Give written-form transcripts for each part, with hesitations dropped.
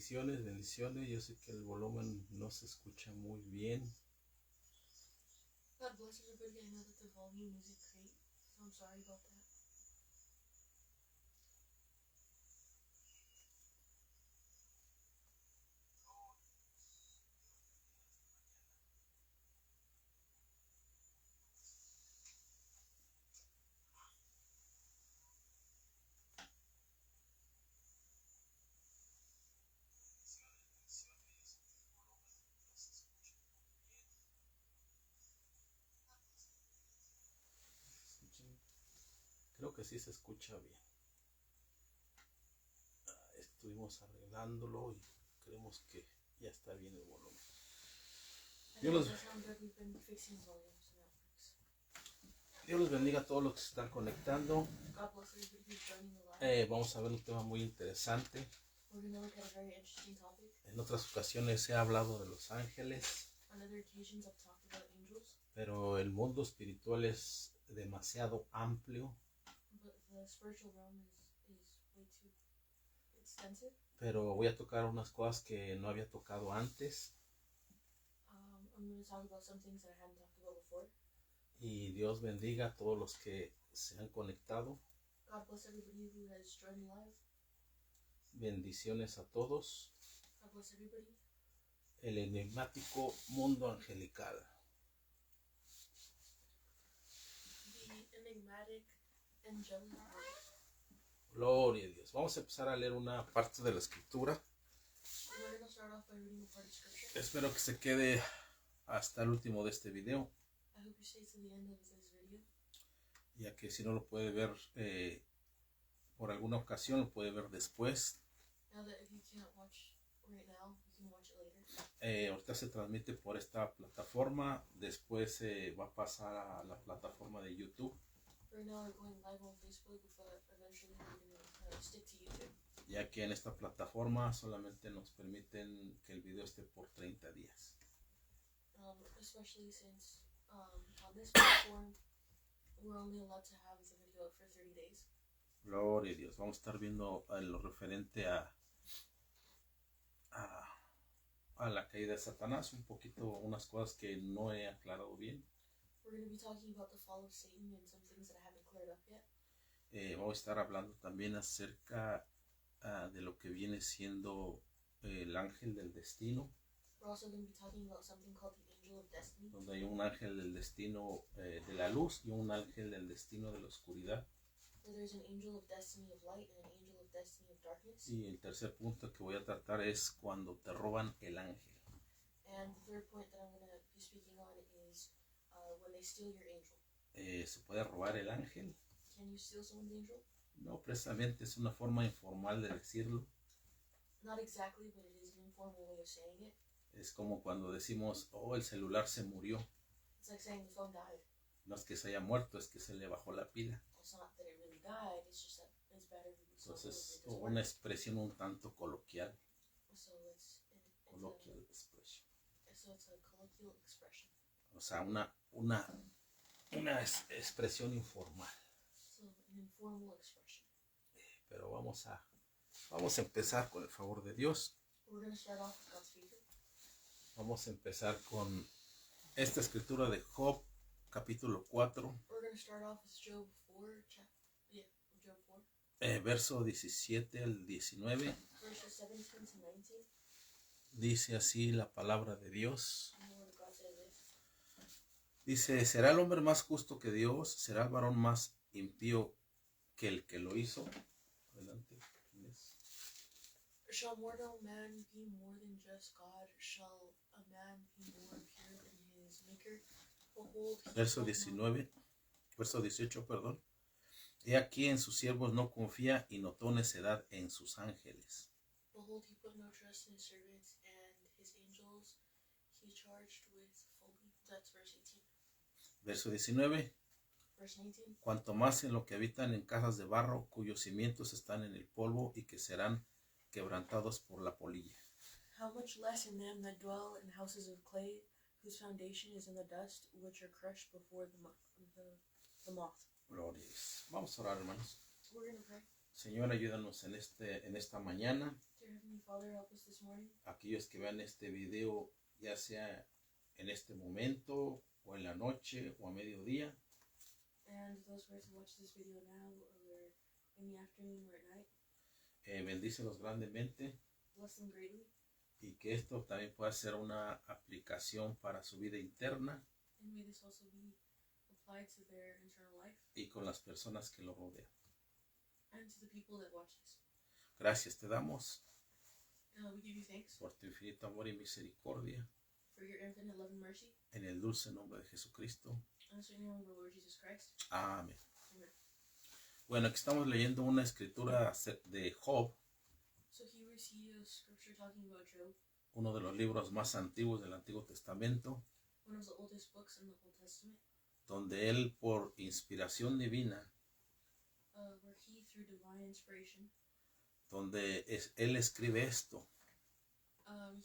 Bendiciones, bendiciones. Yo sé que el volumen no se escucha muy bien. God bless everybody. I know that the volume isn't great, so I'm sorry about that. Creo que sí se escucha bien. Estuvimos arreglándolo y creemos que ya está bien el volumen. Dios los bendiga a todos los que se están conectando. Vamos a ver un tema muy interesante. En otras ocasiones he hablado de los ángeles, pero el mundo espiritual es demasiado amplio. Pero voy a tocar unas cosas que no había tocado antes. Y Dios bendiga a todos los que se han conectado. Bendiciones a todos. El enigmático mundo angelical. Gloria a Dios. Vamos a empezar a leer una parte de la escritura. Espero que se quede hasta el último de este video, ya que si no lo puede ver por alguna ocasión, lo puede ver después. Ahorita se transmite por esta plataforma, después va a pasar a la plataforma de YouTube. Ya que en esta plataforma solamente nos permiten que el video esté por 30 días. Especially since on this platform we're only allowed to have the video for 30 days. Gloria a Dios. Vamos a estar viendo lo referente a la caída de Satanás, un poquito, unas cosas que no he aclarado bien. We're going to be talking about the fall of Satan and some things that I haven't cleared up yet. Vamos a estar hablando también acerca de lo que viene siendo el ángel del destino. We're also going to be talking about something called the angel of destiny. Donde hay un ángel del destino de la luz y un ángel del destino de la oscuridad. Where there's an angel of destiny of light and an angel of destiny of darkness. Y el tercer punto que voy a tratar es cuando te roban el ángel. And the third point that I'm going to be speaking on is when they steal your angel. ¿Se puede robar el ángel? Can you steal someone's angel? No, precisamente es una forma informal de decirlo. Not exactly, but it is an informal way of saying it. Es como cuando decimos, oh, el celular se murió. It's like saying the phone died. No es que se haya muerto, es que se le bajó la pila. It's not that it really died, it's just that it's battery. Entonces, una expresión un tanto coloquial. So it's Colloquial expression. So it's a colloquial expression. O sea, una expresión informal. So an informal expression. Pero vamos a empezar con el favor de Dios. We're going to start off with God's favor. Vamos a empezar con esta escritura de Job, capítulo 4. We're going to start off with Job 4, Job 4. Verso 17 al 19. Verses 17 to 19. Dice así la palabra de Dios. And the word of God says this. Dice, ¿será el hombre más justo que Dios? ¿Será el varón más impío que el que lo hizo? Adelante. Shall mortal man be more than just God? Shall a man be more pure than his maker? Behold, Verso 19, verso 18, perdón. He aquí en sus siervos no confía y notó necedad en sus ángeles. Behold, he put no trust in his servants, and his angels he charged with folly. That's verse 18. Verso 19. Verse 19. Cuanto más en lo que habitan en casas de barro, cuyos cimientos están en el polvo y que serán quebrantados por la polilla. How much less in them that dwell in houses of clay, whose foundation is in the dust, which are crushed before the moth. Glorias. Vamos a orar, hermanos. We're going to pray. Señor, ayúdanos en esta mañana. Dear Heavenly Father, help us this morning. Aquellos que vean este video, ya sea en este momento, o en la noche, o a mediodía, And those who are to watch this video now, or in the afternoon or at night, bendícelos grandemente, bless them greatly. y que esto también pueda ser una aplicación para su vida interna And may this also be applied to their internal life y con las personas que lo rodean. and to the people that watch this. Gracias te damos We give you thanks por tu infinito amor y misericordia, for your infinite love and mercy. en el dulce nombre de Jesucristo. In the sweet name of our Lord Jesus Christ. Amén. Amen. Bueno, aquí estamos leyendo una escritura de Job, So here we see a scripture talking about Job, uno de los libros más antiguos del Antiguo Testamento, one of the oldest books in the Old Testament, donde él, por inspiración divina, where he, through divine inspiration, él escribe esto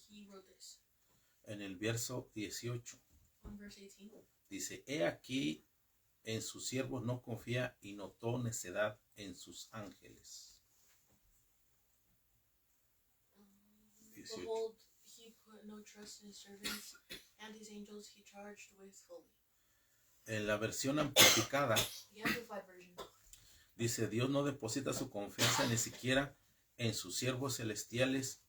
he wrote this. en el verso 18. On verse 18, Dice, he aquí, en sus siervos no confía y notó necedad en sus ángeles. 18. behold, he put no trust in his servants, and his angels he charged with fully. En la versión amplificada, The Amplified Version. dice, Dios no deposita su confianza ni siquiera en sus siervos celestiales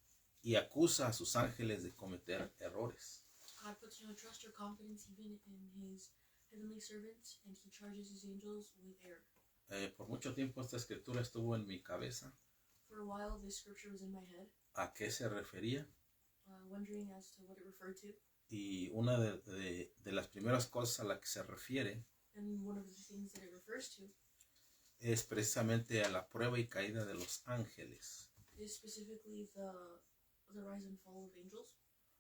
y acusa a sus ángeles de cometer errores. God puts no trust or confidence even in his heavenly servants, and he charges his angels with error. Por mucho tiempo esta escritura estuvo en mi cabeza. For a while, this scripture was in my head, ¿A qué se refería? wondering as to what it referred to. Y una de las primeras cosas a la que se refiere And one of the things that it refers to es precisamente a la prueba y caída de los ángeles. is specifically the rise and fall of angels.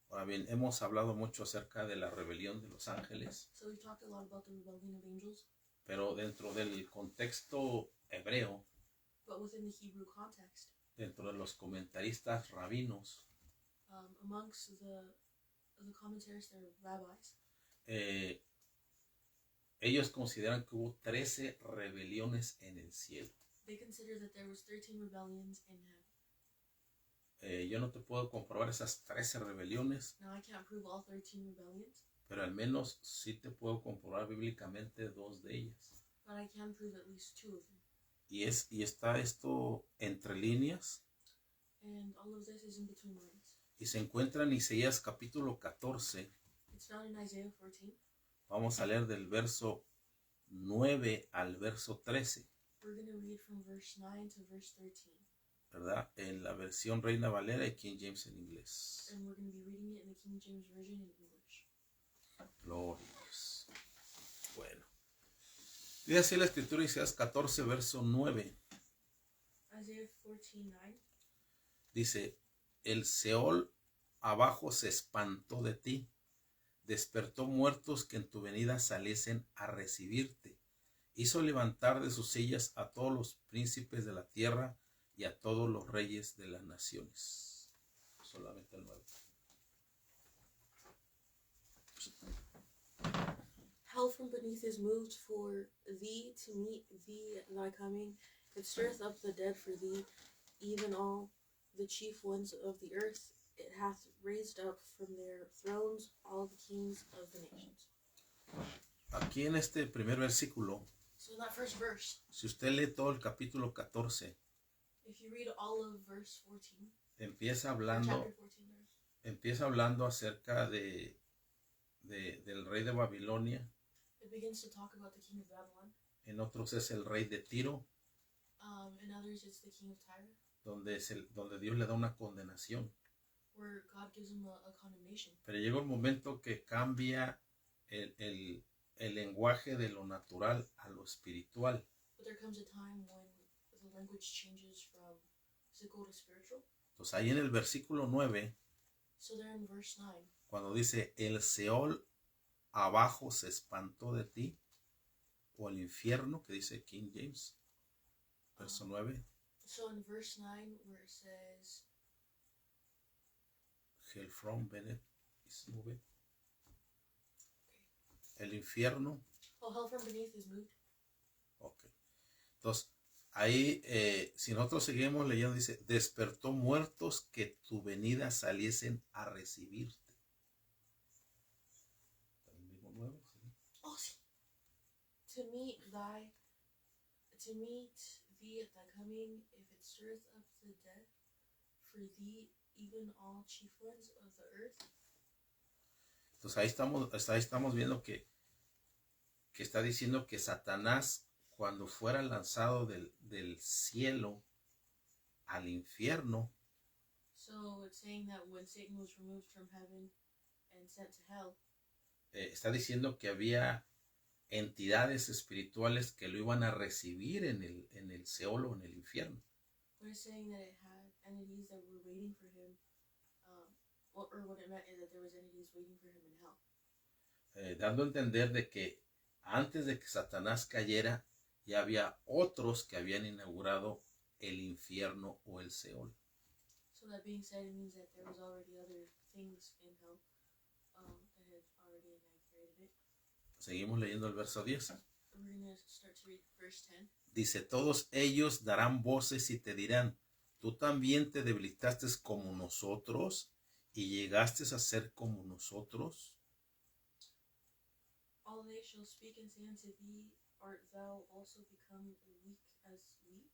Ahora bien, hemos hablado mucho acerca de la rebelión de los ángeles, So we've talked a lot about the rebellion of angels, pero dentro del contexto hebreo, but within the Hebrew context, dentro de los comentaristas rabinos, amongst the commentaries, the rabbis, ellos consideran que hubo 13 rebeliones en el cielo. they consider that there was 13 rebellions in heaven. Yo no te puedo comprobar esas 13 rebeliones, Now I can't prove all 13 rebellions, pero al menos sí te puedo comprobar bíblicamente 2 de ellas. but I can prove at least 2 of them. Y está esto entre líneas, And all of this is in between lines. y se encuentra en Isaías capítulo 14. It's found in Isaiah 14. Vamos a leer del verso 9 al verso 13, We're going to read from verse 9 to verse 13. ¿verdad? En la versión Reina Valera y King James en inglés. And we're going to be reading it in the King James Version in English. Gloria a Dios. Bueno. Dice así la escritura, Isaías 14, verso 9. Isaiah 14:9. Dice, el Seol abajo se espantó de ti, despertó muertos que en tu venida saliesen a recibirte, hizo levantar de sus sillas a todos los príncipes de la tierra y a todos los reyes de las naciones. Solamente el 9. Hell from beneath is moved for thee to meet thee at thy coming. It stirreth up the dead for thee, even all the chief ones of the earth. It hath raised up from their thrones all the kings of the nations. Aquí en este primer versículo, So in that first verse, si usted lee todo el capítulo 14, if you read all of verse 14, empieza or hablando, chapter 14, acerca del rey de Babilonia. it begins to talk about the king of Babylon. En otros es el rey de Tiro, In others, it's the king of Tyre, donde Dios le da una condenación. where God gives him a condemnation. Pero llega un momento que cambia el lenguaje de lo natural a lo espiritual. But there comes a time when the language changes from physical to spiritual. Entonces ahí en el versículo 9, So there in verse 9, cuando dice, el Seol abajo se espantó de ti, o el infierno, que dice King James, verso 9, so in verse 9 where it says, Hell from Bennett is moved. El infierno. oh, hell from beneath is moved. Ok. Entonces, Ahí, si nosotros seguimos leyendo, dice, despertó muertos que tu venida saliesen a recibirte. ¿El mismo nuevo? Sí. Oh, sí. To meet thee at thy coming, if it stirreth up the dead, for thee even all chief ones of the earth. Entonces ahí estamos viendo que está diciendo que Satanás, cuando fuera lanzado del cielo al infierno, So it's saying that when Satan was removed from heaven and sent to hell, está diciendo que había entidades espirituales que lo iban a recibir en el Seol o en el infierno. but it's saying that it had entities that were waiting for him, or what it meant is that there was entities waiting for him in hell. Dando a entender de que antes de que Satanás cayera, ya había otros que habían inaugurado el infierno o el Seol. So that being said, it means that there was already other things in hell that had already inaugurated it. Seguimos leyendo el verso 10. We're going to start to read verse 10. Dice, todos ellos darán voces y te dirán, tú también te debilitaste como nosotros y llegaste a ser como nosotros. All they shall speak and say unto thee, art thou also become weak as we?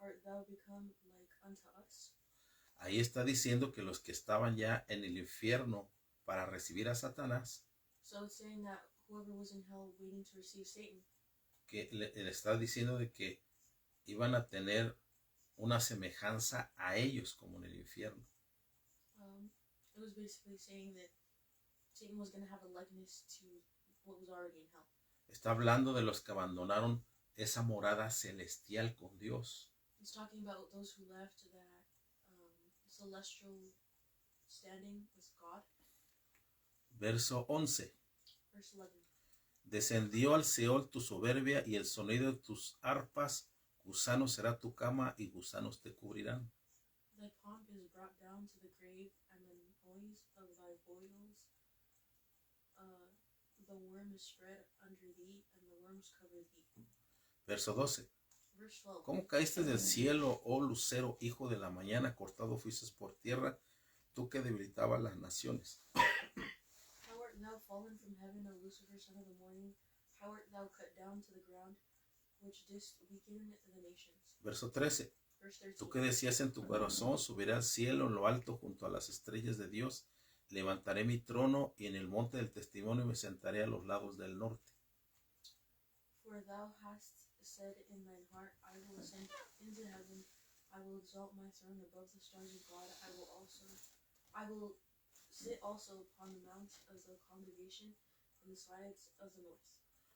Art thou become like unto us? Ahí está diciendo que los que estaban ya en el infierno para recibir a Satanás, So it's saying that whoever was in hell waiting to receive Satan, que le está diciendo de que iban a tener una semejanza a ellos como en el infierno. it was basically saying that Satan was going to have a likeness to what was already in hell. Está hablando de los que abandonaron esa morada celestial con Dios. It's talking about those who left that celestial standing with God. Verso 11. Verse 11. Descendió al Seol tu soberbia y el sonido de tus arpas, gusanos será tu cama y gusanos te cubrirán. Thy pomp is brought down to the grave, and the noise of thy boils, the worm is spread under thee, and the worms cover thee. Verso 12. Verse 12. ¿Cómo caíste del cielo, oh lucero, hijo de la mañana, cortado fuiste por tierra, tú que debilitabas las naciones? How art thou fallen from heaven, O Lucifer, son of the morning? How art thou cut down to the ground, which didst weaken the nations? Verso 13. Verse 13. Tú que decías en tu corazón, subiré al cielo en lo alto junto a las estrellas de Dios, levantaré mi trono y en el monte del testimonio me sentaré a los lados del norte. For thou hast said in thine heart, I will ascend into heaven, I will exalt my throne above the stars of God, I will sit also upon the mount of the congregation on the sides of the north.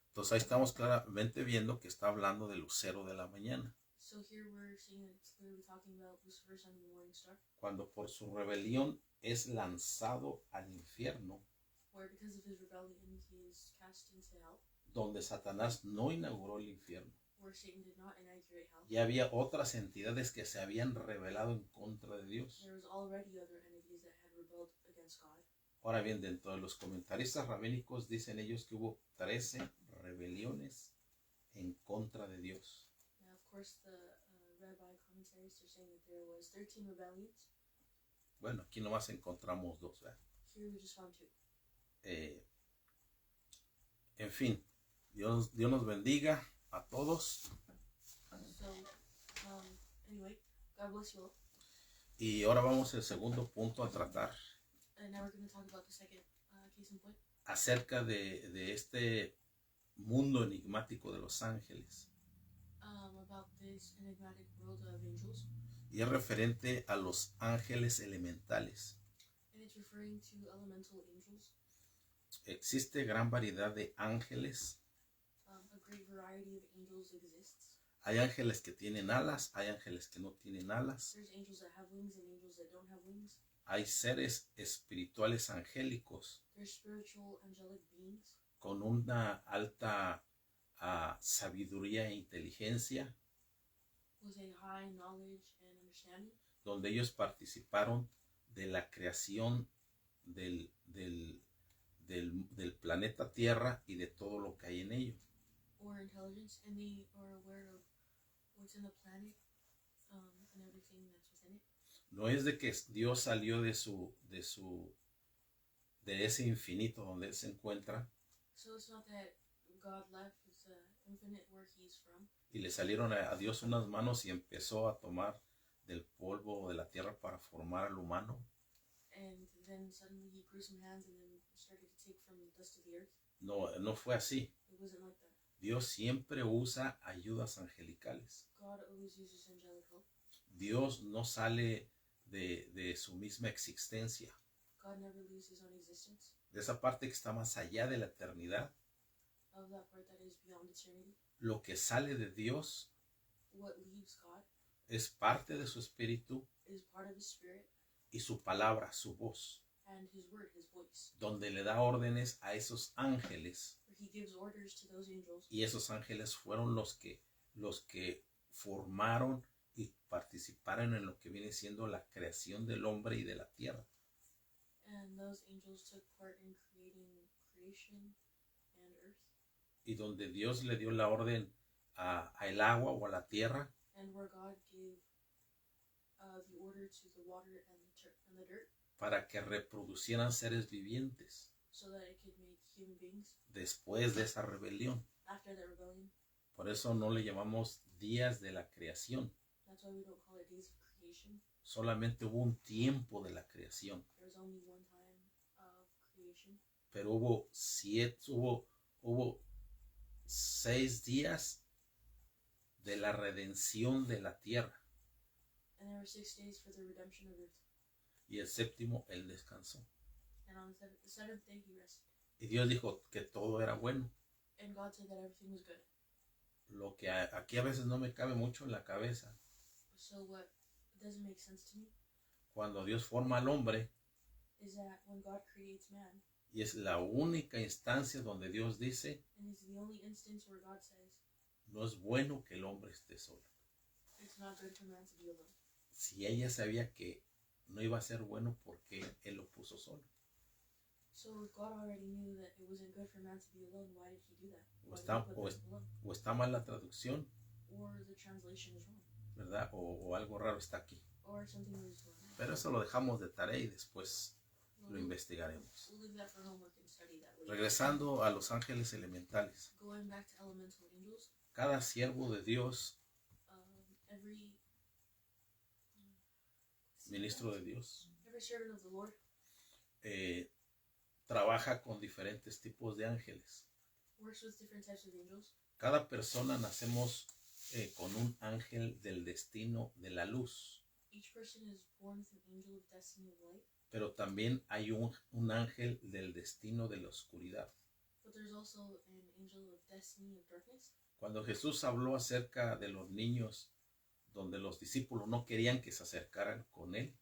Entonces ahí estamos claramente viendo que está hablando del lucero de la mañana. So here we're seeing that it's clearly talking about Lucifer, son of the morning star. Cuando por su rebelión es lanzado al infierno, Where because of his rebellion he is cast into hell. Donde Satanás no inauguró el infierno. Where Satan did not inaugurate hell. Ya había otras entidades que se habían rebelado en contra de Dios. There was already other entities that had rebelled against God. Ahora bien, dentro de los comentaristas rabínicos dicen ellos que hubo 13 rebeliones en contra de Dios. Now, of course, the rabbi commentaries are saying that there was 13 rebellions. Bueno, aquí nomás encontramos 2, ¿verdad? Here we just found 2. En fin, Dios nos bendiga a todos. So, anyway, God bless you all. Y ahora vamos al segundo punto a tratar. And now we're going to talk about the second case in point. Acerca de este mundo enigmático de los ángeles. About this enigmatic world of angels. Y es referente a los ángeles elementales. And it's referring to elemental angels. Existe gran variedad de ángeles. A great variety of angels exists. Hay ángeles que tienen alas, hay ángeles que no tienen alas. There's angels that have wings and angels that don't have wings. Hay seres espirituales angélicos. There's spiritual angelic beings. Con una alta sabiduría e inteligencia. With a high knowledge and understanding. Donde ellos participaron de la creación del planeta Tierra y de todo lo que hay en ello. Or intelligence, and they are aware of what's in the planet, and everything that's within it. No es de que Dios salió de ese infinito donde él se encuentra So it's not that God left the infinite where he's from, y le salieron a Dios unas manos y empezó a tomar del polvo de la tierra para formar al humano. and then suddenly he grew some hands and then started to take from the dust of the earth. No, no fue así. It wasn't like that. Dios siempre usa ayudas angelicales. God always uses angelic help. Dios no sale de su misma existencia, God never leaves his own existence, de esa parte que está más allá de la eternidad. of that part that is beyond eternity. Lo que sale de Dios What leaves God es parte de su espíritu is part of his spirit y su palabra, su voz, and his word, his voice, donde le da órdenes a esos ángeles. where he gives orders to those angels, Y esos ángeles fueron los que formaron y participaron en lo que viene siendo la creación del hombre y de la tierra. and those angels took part in creating creation and earth. Y donde Dios le dio la orden al agua o a la tierra, And where God gave the order to the water and the dirt, para que reproducieran seres vivientes so that it could make human beings después de esa rebelión. after the rebellion. Por eso no le llamamos días de la creación. That's why we don't call it days of creation. Solamente hubo un tiempo de la creación, There was only one time of creation, pero hubo 6 días de la redención de la tierra, and there were 6 days for the redemption of earth. y el séptimo él descansó. And on the seventh day he rested. Y Dios dijo que todo era bueno. And God said that everything was good. Lo que aquí a veces no me cabe mucho en la cabeza, So what doesn't make sense to me cuando Dios forma al hombre, is that when God creates man, y es la única instancia donde Dios dice, and it's the only instance where God says no es bueno que el hombre esté solo. it's not good for man to be alone. Si ella sabía que no iba a ser bueno, porque él lo puso solo. So if God already knew that it wasn't good for man to be alone, why did he do that? O Why did está, he put o, them alone? o está mal la traducción, Or the translation is wrong. ¿verdad? O algo raro está aquí. Or something was wrong. Pero eso lo dejamos de tarea y después lo We'll investigaremos. leave that for homework and study that later. Regresando a los ángeles elementales. Going back to elemental angels, Cada siervo de Dios, every ministro de Dios, every servant of the Lord trabaja con diferentes tipos de ángeles. works with different types of angels. Cada persona nacemos con un ángel del destino de la luz, Each person is born with an angel of destiny of light, pero también hay un ángel del destino de la oscuridad. but there's also an angel of destiny of darkness. Cuando Jesús habló acerca de los niños, donde los discípulos no querían que se acercaran con él,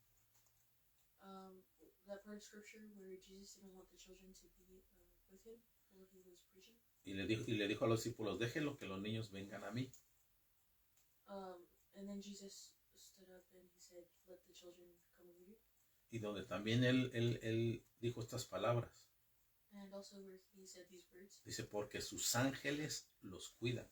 That part of scripture where Jesus didn't want the children to be with him while he was preaching. y le dijo a los discípulos, déjenlo que los niños vengan a mí. And then Jesus stood up and he said, "Let the children come over here." Y donde también él dijo estas palabras. And also where he said these words, Dice, porque sus ángeles los cuidan.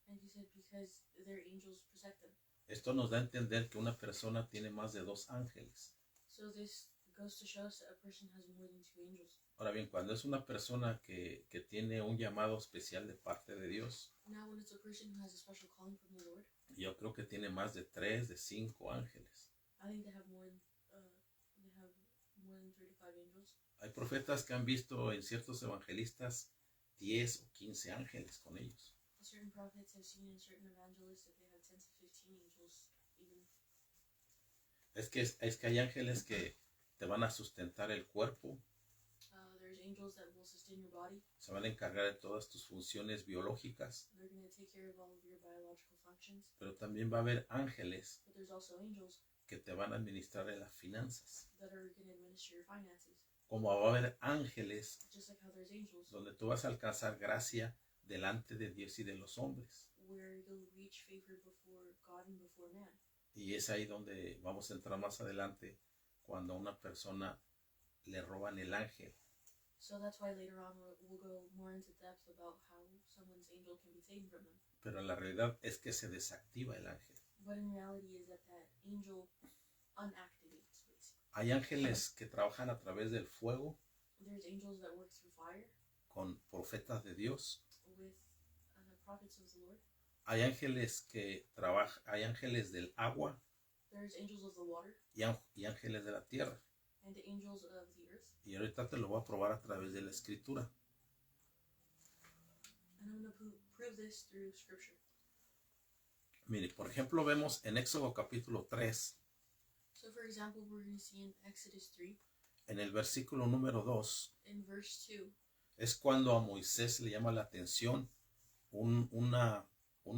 and he said, "Because their angels protect them." Esto nos da a entender que una persona tiene más de 2 ángeles. So this goes to show us that a person has more than 2 angels. Ahora bien, cuando es una persona que tiene un llamado especial de parte de Dios, Now when it's a person who has a special calling from the Lord, yo creo que tiene más de 3, de 5 ángeles. I think they have more than 3 to 5 angels. Hay profetas que han visto en ciertos evangelistas 10 o 15 ángeles con ellos. Certain prophets have seen in certain evangelists that they have 10 to 15 angels even. Es que hay ángeles que te van a sustentar el cuerpo, There's angels that will sustain your body. se van a encargar de todas tus funciones biológicas, They're going to take care of all of your biological functions. pero también va a haber ángeles But there's also angels que te van a administrar en las finanzas. that are going to administer your finances. Como va a haber ángeles Just like how there's angels donde tú vas a alcanzar gracia delante de Dios y de los hombres. where you'll reach favor before God and before man. Y es ahí donde vamos a entrar más adelante, cuando a una persona le roban el ángel So that's why later on we'll go more into depth about how someone's angel can be taken from them. Pero la realidad es que se desactiva el ángel. But in reality is that angel unactivates, basically. Hay ángeles que trabajan a través del fuego. There's angels that work through fire. Con profetas de Dios. With prophets of the Lord. Hay ángeles que trabajan, hay ángeles del agua. There's angels of the water. Y ángeles de la tierra. And the angels of the earth. Y ahorita te lo voy a probar a través de la escritura. And I'm going to prove this through scripture. Mire, por ejemplo, vemos en Éxodo capítulo 3. So for example, we're going to see in Exodus 3. En el versículo número 2. In verse 2. Es cuando a Moisés le llama la atención un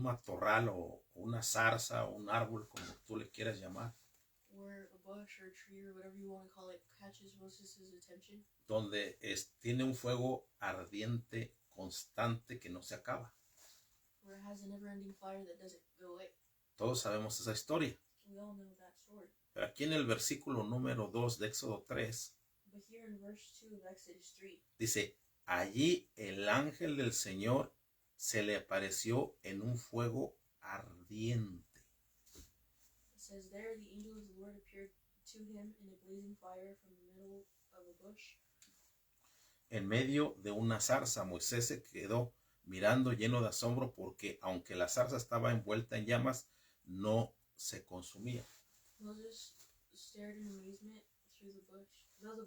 matorral o una zarza o un árbol, como tú le quieras llamar. Where a bush or a tree or whatever you want to call it catches Moses' attention. Donde tiene un fuego ardiente constante que no se acaba. Where it has a never-ending fire that doesn't go away. Todos sabemos esa historia. We all know that story. Pero aquí en el versículo número 2 de Éxodo 3. But here in verse 2 of Exodus 3. Dice, allí el ángel del Señor se le apareció en un fuego ardiente. It says there the angel of the Lord appeared to him in a blazing fire from the middle of a bush. En medio de una zarza, Moisés se quedó mirando lleno de asombro porque aunque la zarza estaba envuelta en llamas, no se consumía. Moses stared in amazement through the bush. Though the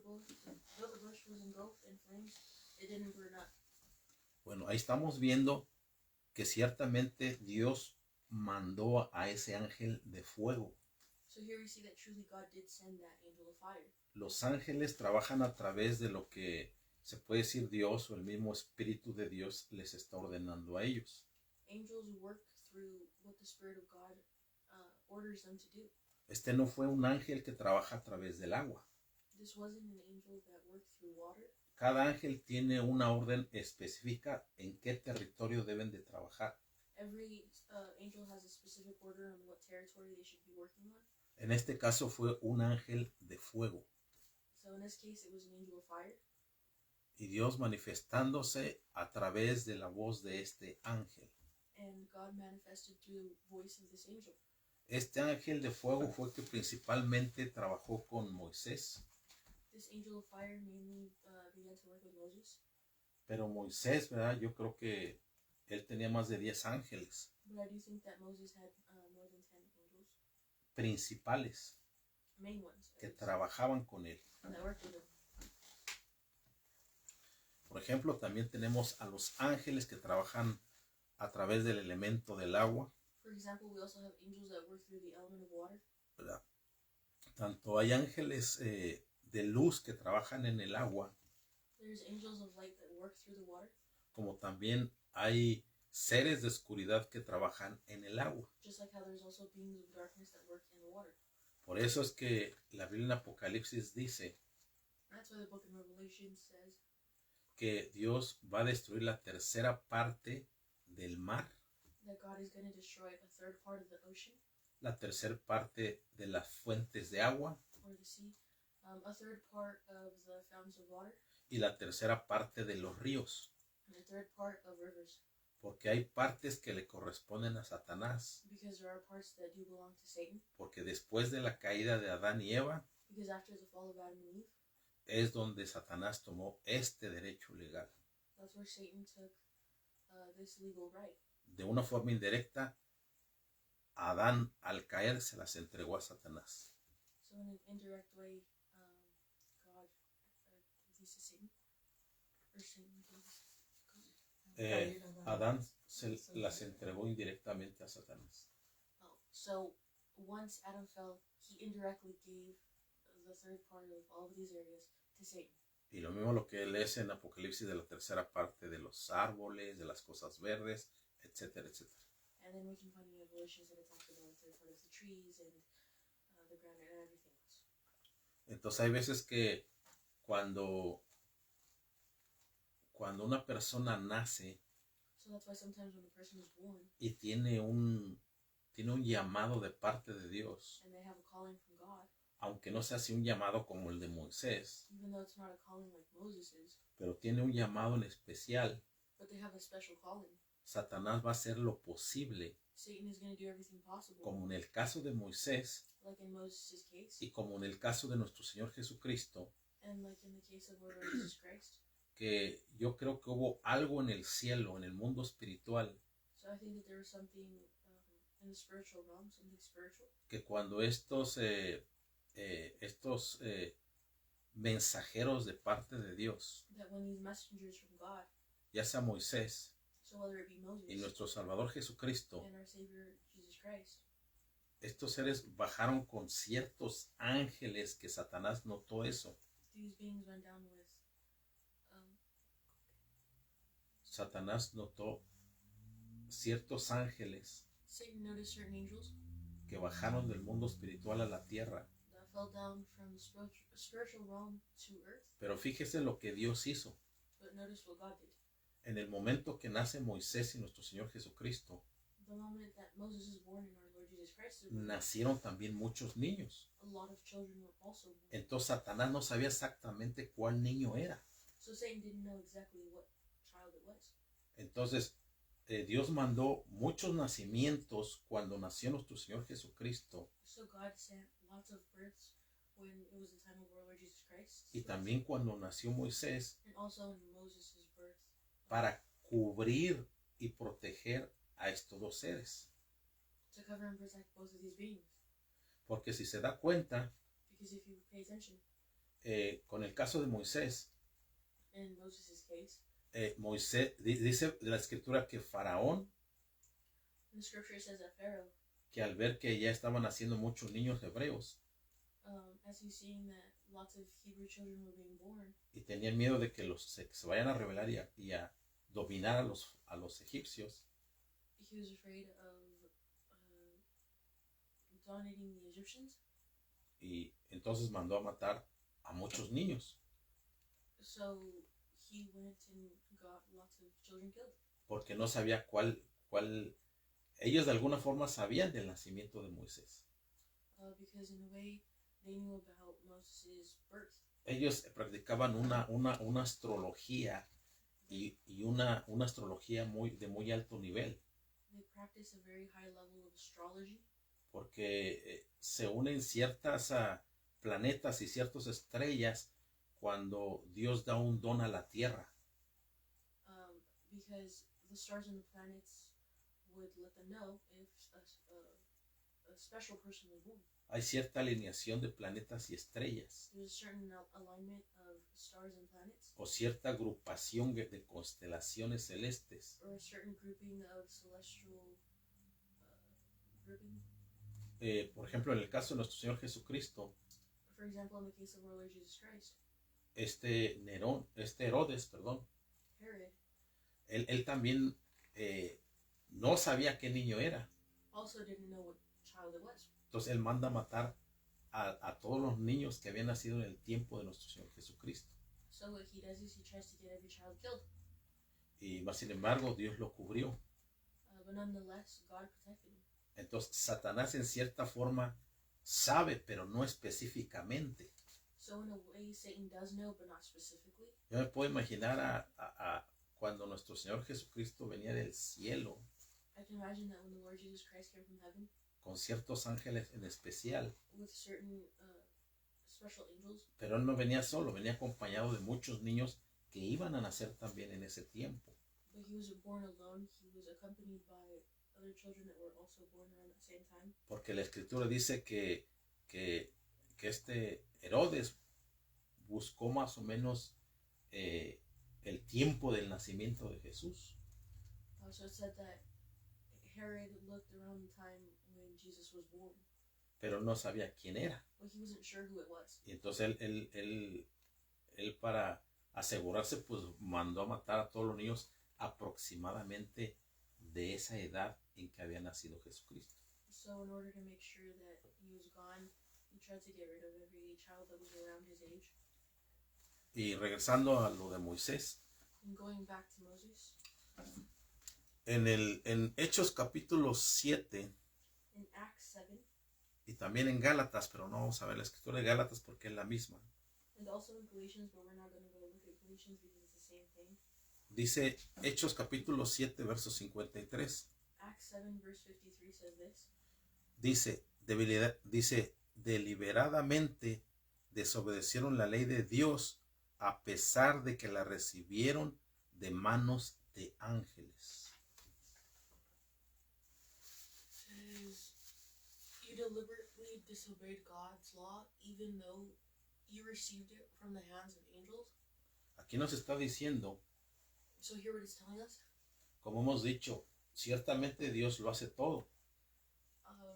bush was engulfed in flames, it didn't burn up. Bueno, ahí estamos viendo que ciertamente Dios mandó a ese ángel de fuego. So here we see that truly God did send that angel of fire. Los ángeles trabajan a través de lo que se puede decir Dios o el mismo Espíritu de Dios les está ordenando a ellos. Angels work through what the Spirit of God orders them to do. Este no fue un ángel que trabaja a través del agua. This wasn't an angel that worked through water. Cada ángel tiene una orden específica en qué territorio deben de trabajar. Every angel has a specific order on what territory they should be working on. En este caso fue un ángel de fuego. So in this case it was an angel of fire. Y Dios manifestándose a través de la voz de este ángel. And God manifested through the voice of this angel. Este ángel de fuego fue que principalmente trabajó con Moisés. This angel of fire mainly began to work with Moses. Pero Moisés, ¿verdad? Yo creo que él tenía más de 10 ángeles. But I do think that Moses had more than 10 angels. Principales. Main ones. Que trabajaban con él. That worked with him. Por ejemplo, también tenemos a los ángeles que trabajan a través del elemento del agua. For example, we also have angels that work through the element of water. ¿Verdad? Tanto hay ángeles de luz que trabajan en el agua. There's angels of light that work through the water. Como también hay seres de oscuridad que trabajan en el agua. Just like how there's also beings of darkness that work in the water. Por eso es que la Biblia en Apocalipsis dice That's why the book in Revelation says que Dios va a destruir la tercera parte del mar, that God is going to destroy a third part of the ocean la tercera parte de las fuentes de agua or the sea, a third part of the fountains of water, y la tercera parte de los ríos. and a third part of rivers. Porque hay partes que le corresponden a Satanás. Because there are parts that do belong to Satan. Porque después de la caída de Adán y Eva, Because after the fall of Adam and Eve, es donde Satanás tomó este derecho legal. that's where Satan took this legal right. De una forma indirecta, Adán al caer se las entregó a Satanás. So in an indirect way, God gave these to Satan. Or Satan gave these to God. Adán se las entregó indirectamente a Satanás. Oh, so once Adam fell, he indirectly gave the third part of all of these areas to Satan. Y lo mismo lo que lees en Apocalipsis de la tercera parte de los árboles, de las cosas verdes, etcétera, etcétera. And then we can find in Revelations that it talks about the third part of the trees and the ground and everything else. Entonces hay veces que cuando una persona nace So that's why sometimes when a person is born y tiene un llamado de parte de Dios, and they have a calling from God, aunque no se hace un llamado como el de Moisés, even though it's not a calling like Moses's, pero tiene un llamado en especial. but they have a special calling. Satanás va a hacer lo posible, Satan is going to do everything possible, como en el caso de Moisés like in Moses' case, y como en el caso de nuestro Señor Jesucristo, and like in the case of our Lord Jesus Christ. que yo creo que hubo algo en el cielo, en el mundo espiritual, So I think that there was something in the spiritual realm, something spiritual, que cuando estos mensajeros de parte de Dios, that when these messengers from God, ya sea Moisés so whether it be Moses y nuestro Salvador Jesucristo, and our Savior Jesus Christ, estos seres bajaron con ciertos ángeles que Satanás notó eso. these beings went down with Satanás notó ciertos ángeles Satan noticed certain angels que bajaron del mundo espiritual a la tierra. that fell down from the spiritual realm to earth. Pero fíjese lo que Dios hizo. But notice what God did. En el momento que nace Moisés y nuestro Señor Jesucristo, The moment that Moses is born and our Lord Jesus Christ is born, nacieron también muchos niños. a lot of children were also born. Entonces Satanás no sabía exactamente cuál niño era. So Satan didn't know exactly what child it was. Entonces Dios mandó muchos nacimientos cuando nació nuestro Señor Jesucristo So God sent lots of births when it was the time of our Lord Jesus Christ. y también cuando nació Moisés And also in Moses' birth. para cubrir y proteger a estos dos seres. To cover and protect both of these beings. Porque si se da cuenta, Because if you pay attention, con el caso de Moisés, in Moses' case, Moisés dice la escritura que Faraón, the scripture says that Pharaoh, que al ver que ya estaban haciendo muchos niños hebreos as he's seeing that lots of Hebrew children were being born, y tenían miedo de que se vayan a rebelar y a dominar a los egipcios, he was afraid of dominating the Egyptians. y entonces mandó a matar a muchos niños, So he went and got lots of children killed. porque no sabía cuál ellos de alguna forma sabían del nacimiento de Moisés. Because in a way they knew about Moses' birth. Ellos practicaban una astrología y una astrología de muy alto nivel, They practice a very high level of astrology porque se unen ciertas planetas y ciertas estrellas cuando Dios da un don a la tierra. because the stars and the planets would let them know if a special person was born. Hay cierta alineación de planetas y estrellas, There's a certain alignment of stars and planets, o cierta agrupación de constelaciones celestes, or a certain grouping of celestial grouping. por ejemplo, en el caso de nuestro Señor Jesucristo, For example, in the case of our Lord Jesus Christ, Herodes, Herod él también no sabía qué niño era. also didn't know what child it was. Entonces él manda matar a todos los niños que habían nacido en el tiempo de nuestro Señor Jesucristo. So what he does is he tries to get every child killed. Y más sin embargo, Dios lo cubrió. But nonetheless, God protected him. Entonces Satanás en cierta forma sabe, pero no específicamente. So in a way, Satan does know, but not specifically. Yo me puedo imaginar a cuando nuestro Señor Jesucristo venía del cielo I can imagine that when the Lord Jesus Christ came from heaven con ciertos ángeles en especial, with certain special angels, pero él no venía solo, venía acompañado de muchos niños que iban a nacer también en ese tiempo. but he wasn't born alone. He was accompanied by other children that were also born around that same time. Porque la escritura dice que este Herodes buscó más o menos el tiempo del nacimiento de Jesús. So it said that Herod looked around the time when Jesus was born, Pero no sabía quién era. but he wasn't sure who it was. Y entonces él para asegurarse, pues mandó a matar a todos los niños aproximadamente de esa edad en que había nacido Jesucristo. So in order to make sure that he was gone, he tried to get rid of every child that was around his age. Y regresando a lo de Moisés, And going back to Moses, en Hechos capítulo 7 in Acts 7, Y también en Gálatas, pero no vamos a ver la escritura de Gálatas porque es la misma. And also in Galatians, but we're not going to go look at Galatians because it's the same thing. Dice Hechos capítulo 7, verso 53. Acts 7 verse 53 says this. Dice, deliberadamente desobedecieron la ley de Dios a pesar de que la recibieron de manos de ángeles. Says, you deliberately disobeyed God's law even though you received it from the hands of angels. Aquí nos está diciendo, So here what it's telling us. como hemos dicho, ciertamente Dios lo hace todo,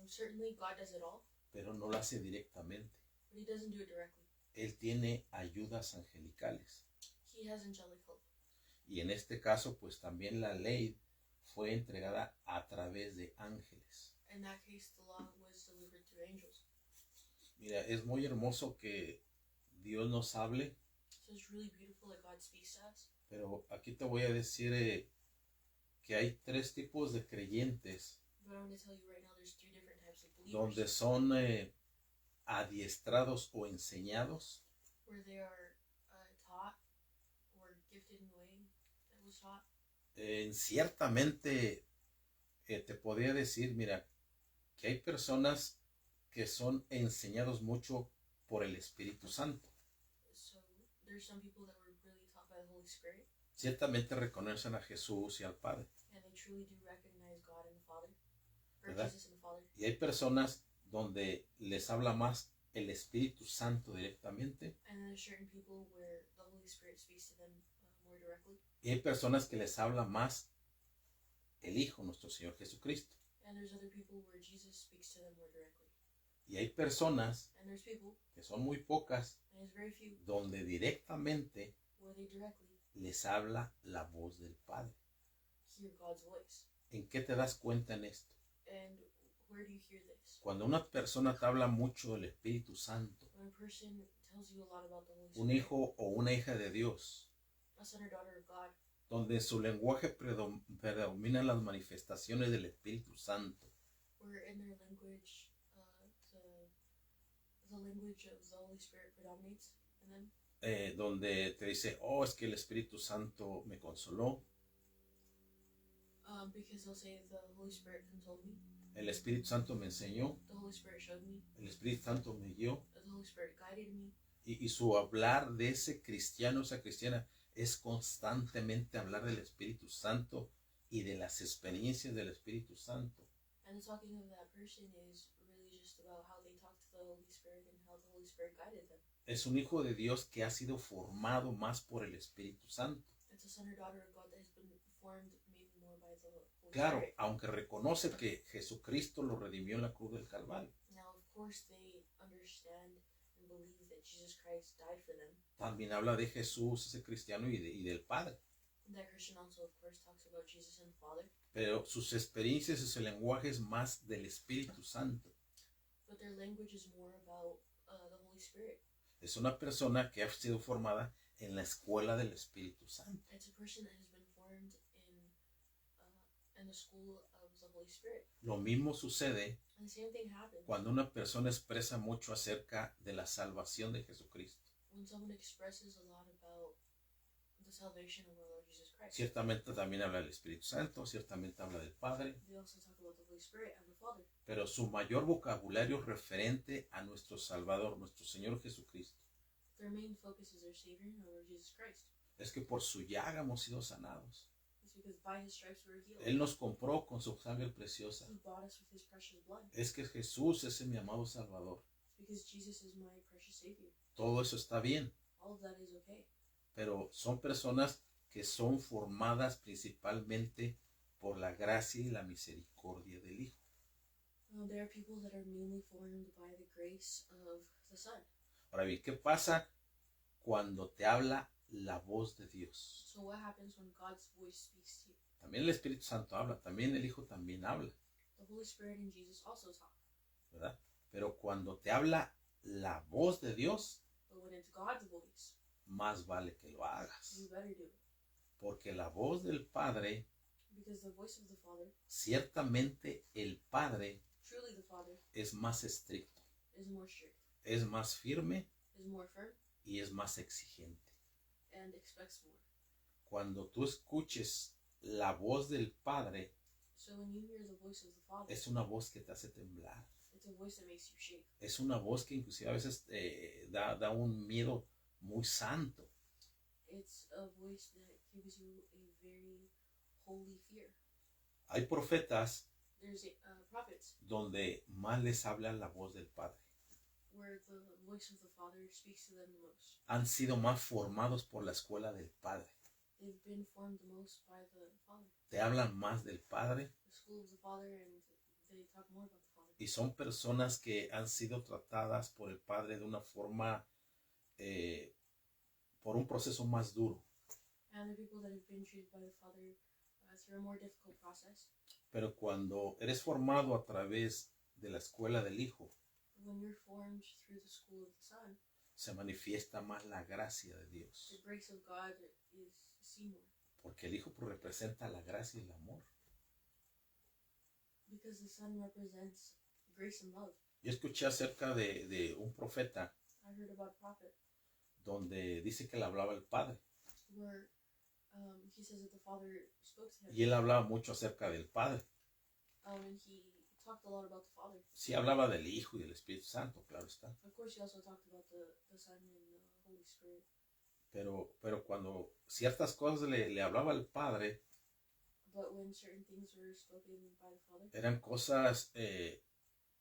Certainly God does it all, pero no lo hace directamente. but he doesn't do it directly. Él tiene ayudas angelicales. He has angelic help. Y en este caso, pues también la ley fue entregada a través de ángeles. In that case, the law was delivered through angels. Mira, es muy hermoso que Dios nos hable, So it's really beautiful that God speaks to us. pero aquí te voy a decir que hay tres tipos de creyentes But I'm going to tell you right now, there's three different types of believers. donde son adiestrados o enseñados, Where they are taught or gifted in the way that was taught. Ciertamente te podría decir, mira, que hay personas que son enseñados mucho por el Espíritu Santo. So there's some people that were really taught by the Holy Spirit. Ciertamente reconocen a Jesús y al Padre, And they truly do recognize God and the Father. Or ¿verdad? Jesus and the Father. Y hay personas donde les habla más el Espíritu Santo directamente, And then there's certain people where the Holy Spirit speaks to them more directly. y hay personas que les habla más el Hijo, nuestro Señor Jesucristo. And there's other people where Jesus speaks to them more directly. Y hay personas, And there's people, que son muy pocas, and there's very few, donde directamente where they directly les habla la voz del Padre. hear God's voice. ¿En qué te das cuenta en esto? And where do you hear this? Cuando una persona te habla mucho del Espíritu Santo, When a person tells you a lot about the Holy un Spirit, hijo o una hija de Dios, a son or daughter of God, donde en su lenguaje predominan las manifestaciones del Espíritu Santo, where in their language, the language of the Holy Spirit predominates in them, donde te dice, oh, es que el Espíritu Santo me consoló, because they'll say the Holy Spirit consoled me, el Espíritu Santo me enseñó, the Holy Spirit showed me, el Espíritu Santo me guió, the Holy Spirit guided me. y su hablar de ese cristiano, esa cristiana, es constantemente hablar del Espíritu Santo y de las experiencias del Espíritu Santo. And the talking of that person is really just about how they talk to the Holy Spirit and how the Holy Spirit guided them. Es un hijo de Dios que ha sido formado más por el Espíritu Santo. It's a son or daughter of God that has been formed maybe more by the Holy Claro, Spirit. aunque reconoce que Jesucristo lo redimió en la cruz del Calvario. Now, of course, they understand and believe that Jesus Christ died for them. También habla de Jesús, ese cristiano, y del Padre. And that Christian also, of course, talks about Jesus and the Father. Pero sus experiencias y su lenguaje es más del Espíritu Santo. But their language is more about the Holy Spirit. Es una persona que ha sido formada en la escuela del Espíritu Santo. It's a person that has been formed in the school of the Holy Spirit. Lo mismo sucede And the same thing happens cuando una persona expresa mucho acerca de la salvación de Jesucristo. when someone expresses a lot about the salvation of our Lord Jesus Christ. Ciertamente también habla del Espíritu Santo, ciertamente habla del Padre, They also talk about the Holy Spirit and the Father. pero su mayor vocabulario referente a nuestro Salvador, nuestro Señor Jesucristo, Their main focus is their Savior, our Lord Jesus Christ. es que por su llaga hemos sido sanados. It's because by His stripes we were healed. Él nos compró con su sangre preciosa. He bought us with His precious blood. Es que Jesús es mi amado Salvador. It's because Jesus is my precious Savior. Todo eso está bien, All of that is okay. pero son personas que son formadas principalmente por la gracia y la misericordia del Hijo. There are people that are mainly formed by the grace of the Son. Ahora bien, ¿qué pasa cuando te habla la voz de Dios? So what happens when God's voice speaks to you? También el Espíritu Santo habla, también el Hijo también habla, The Holy Spirit and Jesus also talk. ¿verdad? Pero cuando te habla la voz de Dios, But when it's God's voice, más vale que lo hagas. you better do it. Porque la voz del Padre, Because the voice of the Father, ciertamente el Padre Truly the Father es más estricto, is more strict, es más firme is more firm, y es más exigente. and expects more. Cuando tú escuches la voz del Padre, So when you hear the voice of the Father, es una voz que te hace temblar. it's a voice that makes you shake. Es una voz que inclusive a veces da un miedo muy santo. It's a voice that gives you a very holy fear. Hay profetas There's prophets donde más les habla la voz del Padre. where the voice of the Father speaks to them the most. Han sido más formados por la escuela del Padre. They've been formed the most by the Father, Te hablan más del Padre the school of the Father, and they talk more about the Father. y son personas que han sido tratadas por el Padre de una forma, por un proceso más duro. And the people that have been treated by the Father through a more difficult process. Pero cuando eres formado a través de la escuela del Hijo, When you're formed through the school of the Son, se manifiesta más la gracia de Dios. the grace of God is seen more. Porque el Hijo pues, representa la gracia y el amor. Because the Son represents grace and love. Yo escuché acerca de un profeta I heard about a prophet donde dice que le hablaba el Padre. where he says that the Father spoke to him. Y él hablaba mucho acerca del Padre. And he talked a lot about the Father. Sí hablaba del Hijo y del Espíritu Santo, claro está. Of course, he also talked about the Son and the Holy Spirit. Pero cuando ciertas cosas le hablaba al Padre, But when certain things were spoken by the Father, eran cosas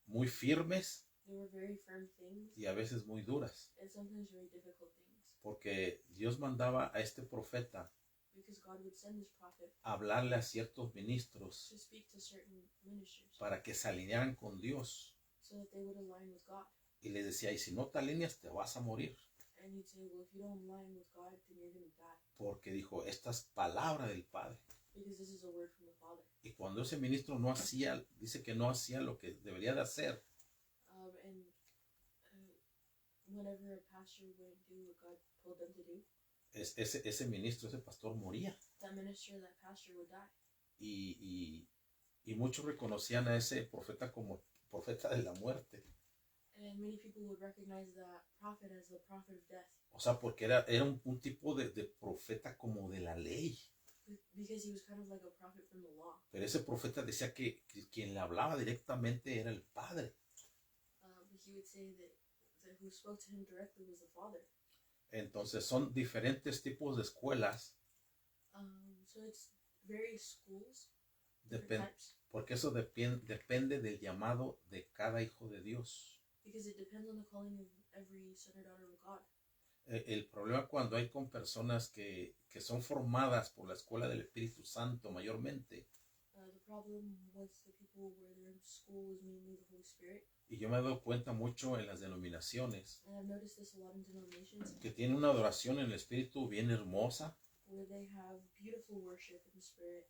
muy firmes they were very firm things y a veces muy duras. and sometimes very difficult things. Porque Dios mandaba a este profeta Because God would send this prophet a hablarle a ciertos ministros to speak to certain ministers para que se alinearan con Dios. so that they would align with God. Y les decía, y si no te alineas te vas a morir. And he'd say, well, if you don't align with God, then you're going to die. Porque dijo, esta es palabra del Padre. Because this is a word from the Father. Y cuando ese ministro no hacía, dice que no hacía lo que debería de hacer, And whenever a pastor wouldn't do what God told them to do, ese ministro, ese pastor moría. that minister, that pastor would die. Y muchos reconocían a ese profeta como profeta de la muerte. And many people would recognize that prophet as the prophet of death. O sea, porque era un tipo de profeta como de la ley. Because he was kind of like a prophet from the law. Pero ese profeta decía que quien le hablaba directamente era el Padre. But he would say that who spoke to him directly was the Father. Entonces son diferentes tipos de escuelas. So it's various schools, different types, Porque eso depende del llamado de cada hijo de Dios. because it depends on the calling of every son or daughter of God. El problema cuando hay con personas que son formadas por la escuela del Espíritu Santo mayormente, The problem with the people where their school is mainly the Holy Spirit, y yo me he dado cuenta mucho en las denominaciones, and I've noticed this a lot in denominations, que tienen una adoración en el Espíritu bien hermosa, where they have beautiful worship in the Spirit.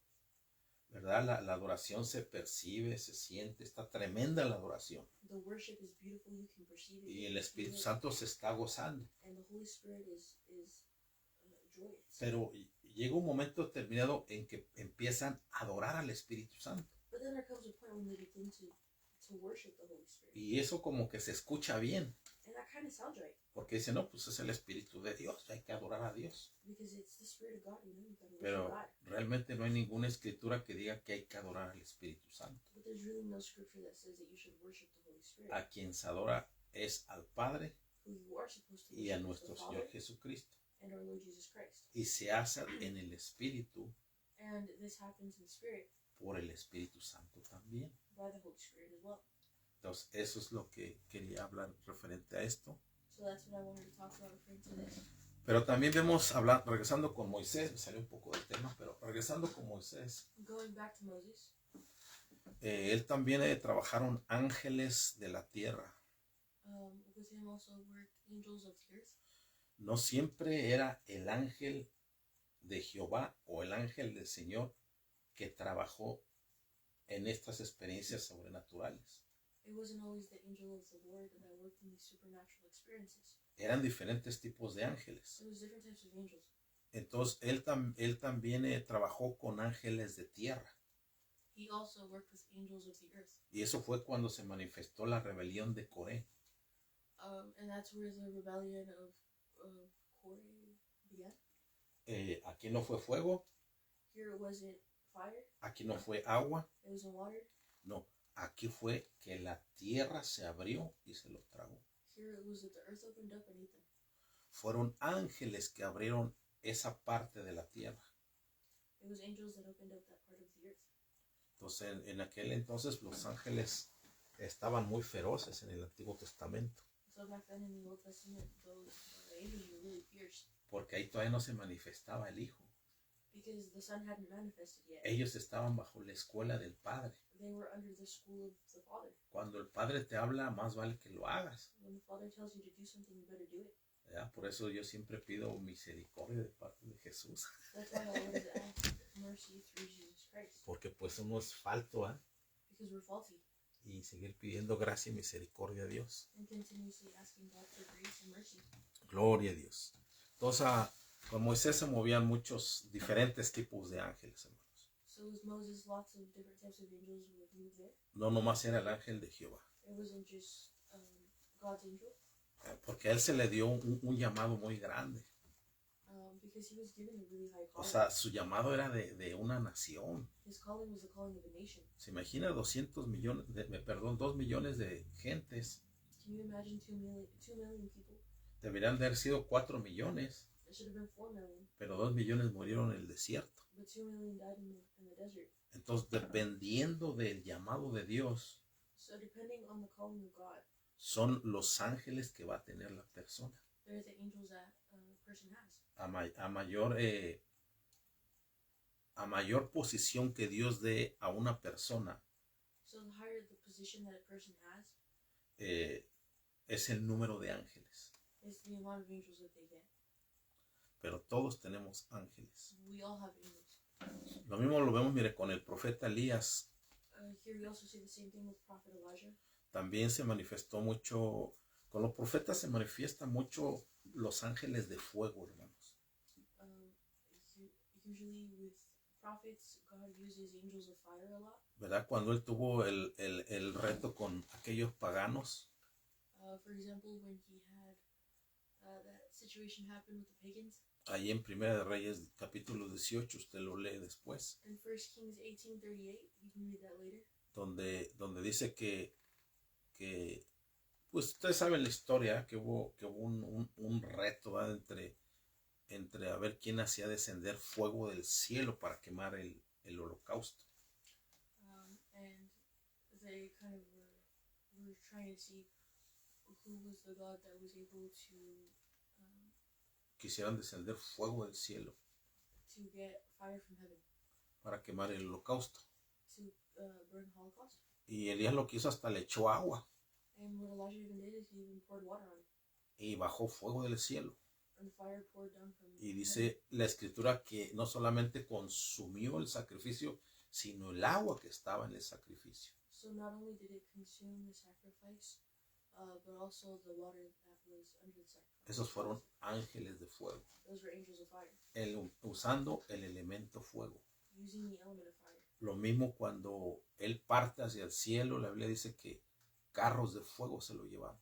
¿verdad? La adoración se percibe, se siente, está tremenda la adoración. The worship is beautiful, you can perceive it, Y you el can Espíritu feel it, Santo se está gozando. and the Holy Spirit is joyous. Pero llega un momento determinado en que empiezan a adorar al Espíritu Santo. But then there comes a point when they begin to worship the Holy Spirit. Y eso como que se escucha bien. And that kind of sounds right. Porque dicen, no, pues es el Espíritu de Dios, hay que adorar a Dios. Because it's the Spirit of God, you gotta worship Pero God. realmente no hay ninguna escritura que diga que hay que adorar al Espíritu Santo. But there's really no scripture that says that you should worship the Holy Spirit. A quien se adora es al Padre Who you are supposed to y a worship is nuestro the Señor Father Jesucristo. and our Lord Jesus Christ. Y se hace en el Espíritu And this happens in spirit por el Espíritu Santo también. by the Holy Spirit as well. Entonces, eso es lo que quería hablar referente a esto. So that's what I wanted to talk about referring to this. Pero también regresando con Moisés, me salió un poco del tema, pero regresando con Moisés, Going back to Moses, él también trabajaron ángeles de la tierra. with him also worked angels of the earth. No siempre era el ángel de Jehová o el ángel del Señor que trabajó en estas experiencias sobrenaturales. It wasn't always the angel of the Lord that worked in these supernatural experiences. Eran diferentes tipos de ángeles. There was different types of angels. Entonces, él también trabajó con ángeles de tierra. he also worked with angels of the earth. Y eso fue cuando se manifestó la rebelión de Coré. And that's where the rebellion of Corey began. Aquí no fue fuego, Here it wasn't fire, aquí no fue agua, it wasn't water. no, aquí fue que la tierra se abrió y se los tragó. Here it was that the earth opened up and ate them. Fueron ángeles que abrieron esa parte de la tierra. It was angels that opened up that part of the earth. Entonces, en aquel entonces los ángeles estaban muy feroces en el Antiguo Testamento, So back then in the Old Testament, those angels were really fierce porque ahí todavía no se manifestaba el Hijo. because the Son hadn't manifested yet. Ellos estaban bajo la escuela del Padre. They were under the school of the Father. Cuando el Padre te habla, más vale que lo hagas. When the Father tells you to do something, you better do it. ¿Verdad? Por eso yo siempre pido misericordia de parte de Jesús. That's why I always ask mercy through Jesus Christ. Porque pues uno es falto, ¿eh? Because we're faulty. Y seguir pidiendo gracia y misericordia a Dios. And continuously asking God for grace and mercy. Gloria a Dios. Entonces, con Moisés se movían muchos diferentes tipos de ángeles, hermanos. So with Moses, lots of different types of angels would move there. No nomás era el ángel de Jehová. It wasn't just God's angel. Porque a él se le dio un llamado muy grande. Because he was given a really high O calling. sea, su llamado era de una nación. His calling was the calling of a nation. Se imagina 200 millones, 2 millones de gentes. Can you imagine 2 million people? Deberían de haber sido 4 millones, It should have been 4 million. pero 2 millones murieron en el desierto. But 2 million died in the desert. Entonces, dependiendo del llamado de Dios, So depending on the calling of God, son los ángeles que va a tener la persona. they're the angels that a person has. A mayor posición que Dios dé a una persona, So the higher the position that a person has, es el número de ángeles. is the amount of angels that they get. Pero todos tenemos ángeles. We all have angels. Lo mismo lo vemos, mire, con el profeta Elías. Here we also see the same thing with Prophet Elijah. También se manifestó mucho, con los profetas se manifiesta mucho los ángeles de fuego, hermanos. Usually with prophets, God uses angels of fire a lot. ¿Verdad? Cuando él tuvo el reto con aquellos paganos, For example, when he had that situation happen with the pagans. ahí en Primera de Reyes, capítulo 18, usted lo lee después. In 1 Kings 18:38, you can read that later. Donde dice que pues ustedes saben la historia, que hubo un reto, ¿verdad? entre a ver quién hacía descender fuego del cielo para quemar el holocausto. And they kind of were trying to see who was the God that was able to Quisieran descender fuego del cielo get fire from heaven, para quemar el holocausto. to burn Holocaust. Y Elías lo que hizo, hasta le echó agua And what Elijah even did is he even poured water on it. y bajó fuego del cielo. And fire poured down from Y heaven. dice la escritura que no solamente consumió el sacrificio, sino el agua que estaba en el sacrificio. So not only did it consume the sacrifice, but also the water that was under the sacrifice. Esos fueron ángeles de fuego, Those were angels of fire, usando el elemento fuego. using the element of fire. Lo mismo cuando él parte hacia el cielo, la Biblia dice que carros de fuego se lo llevaron.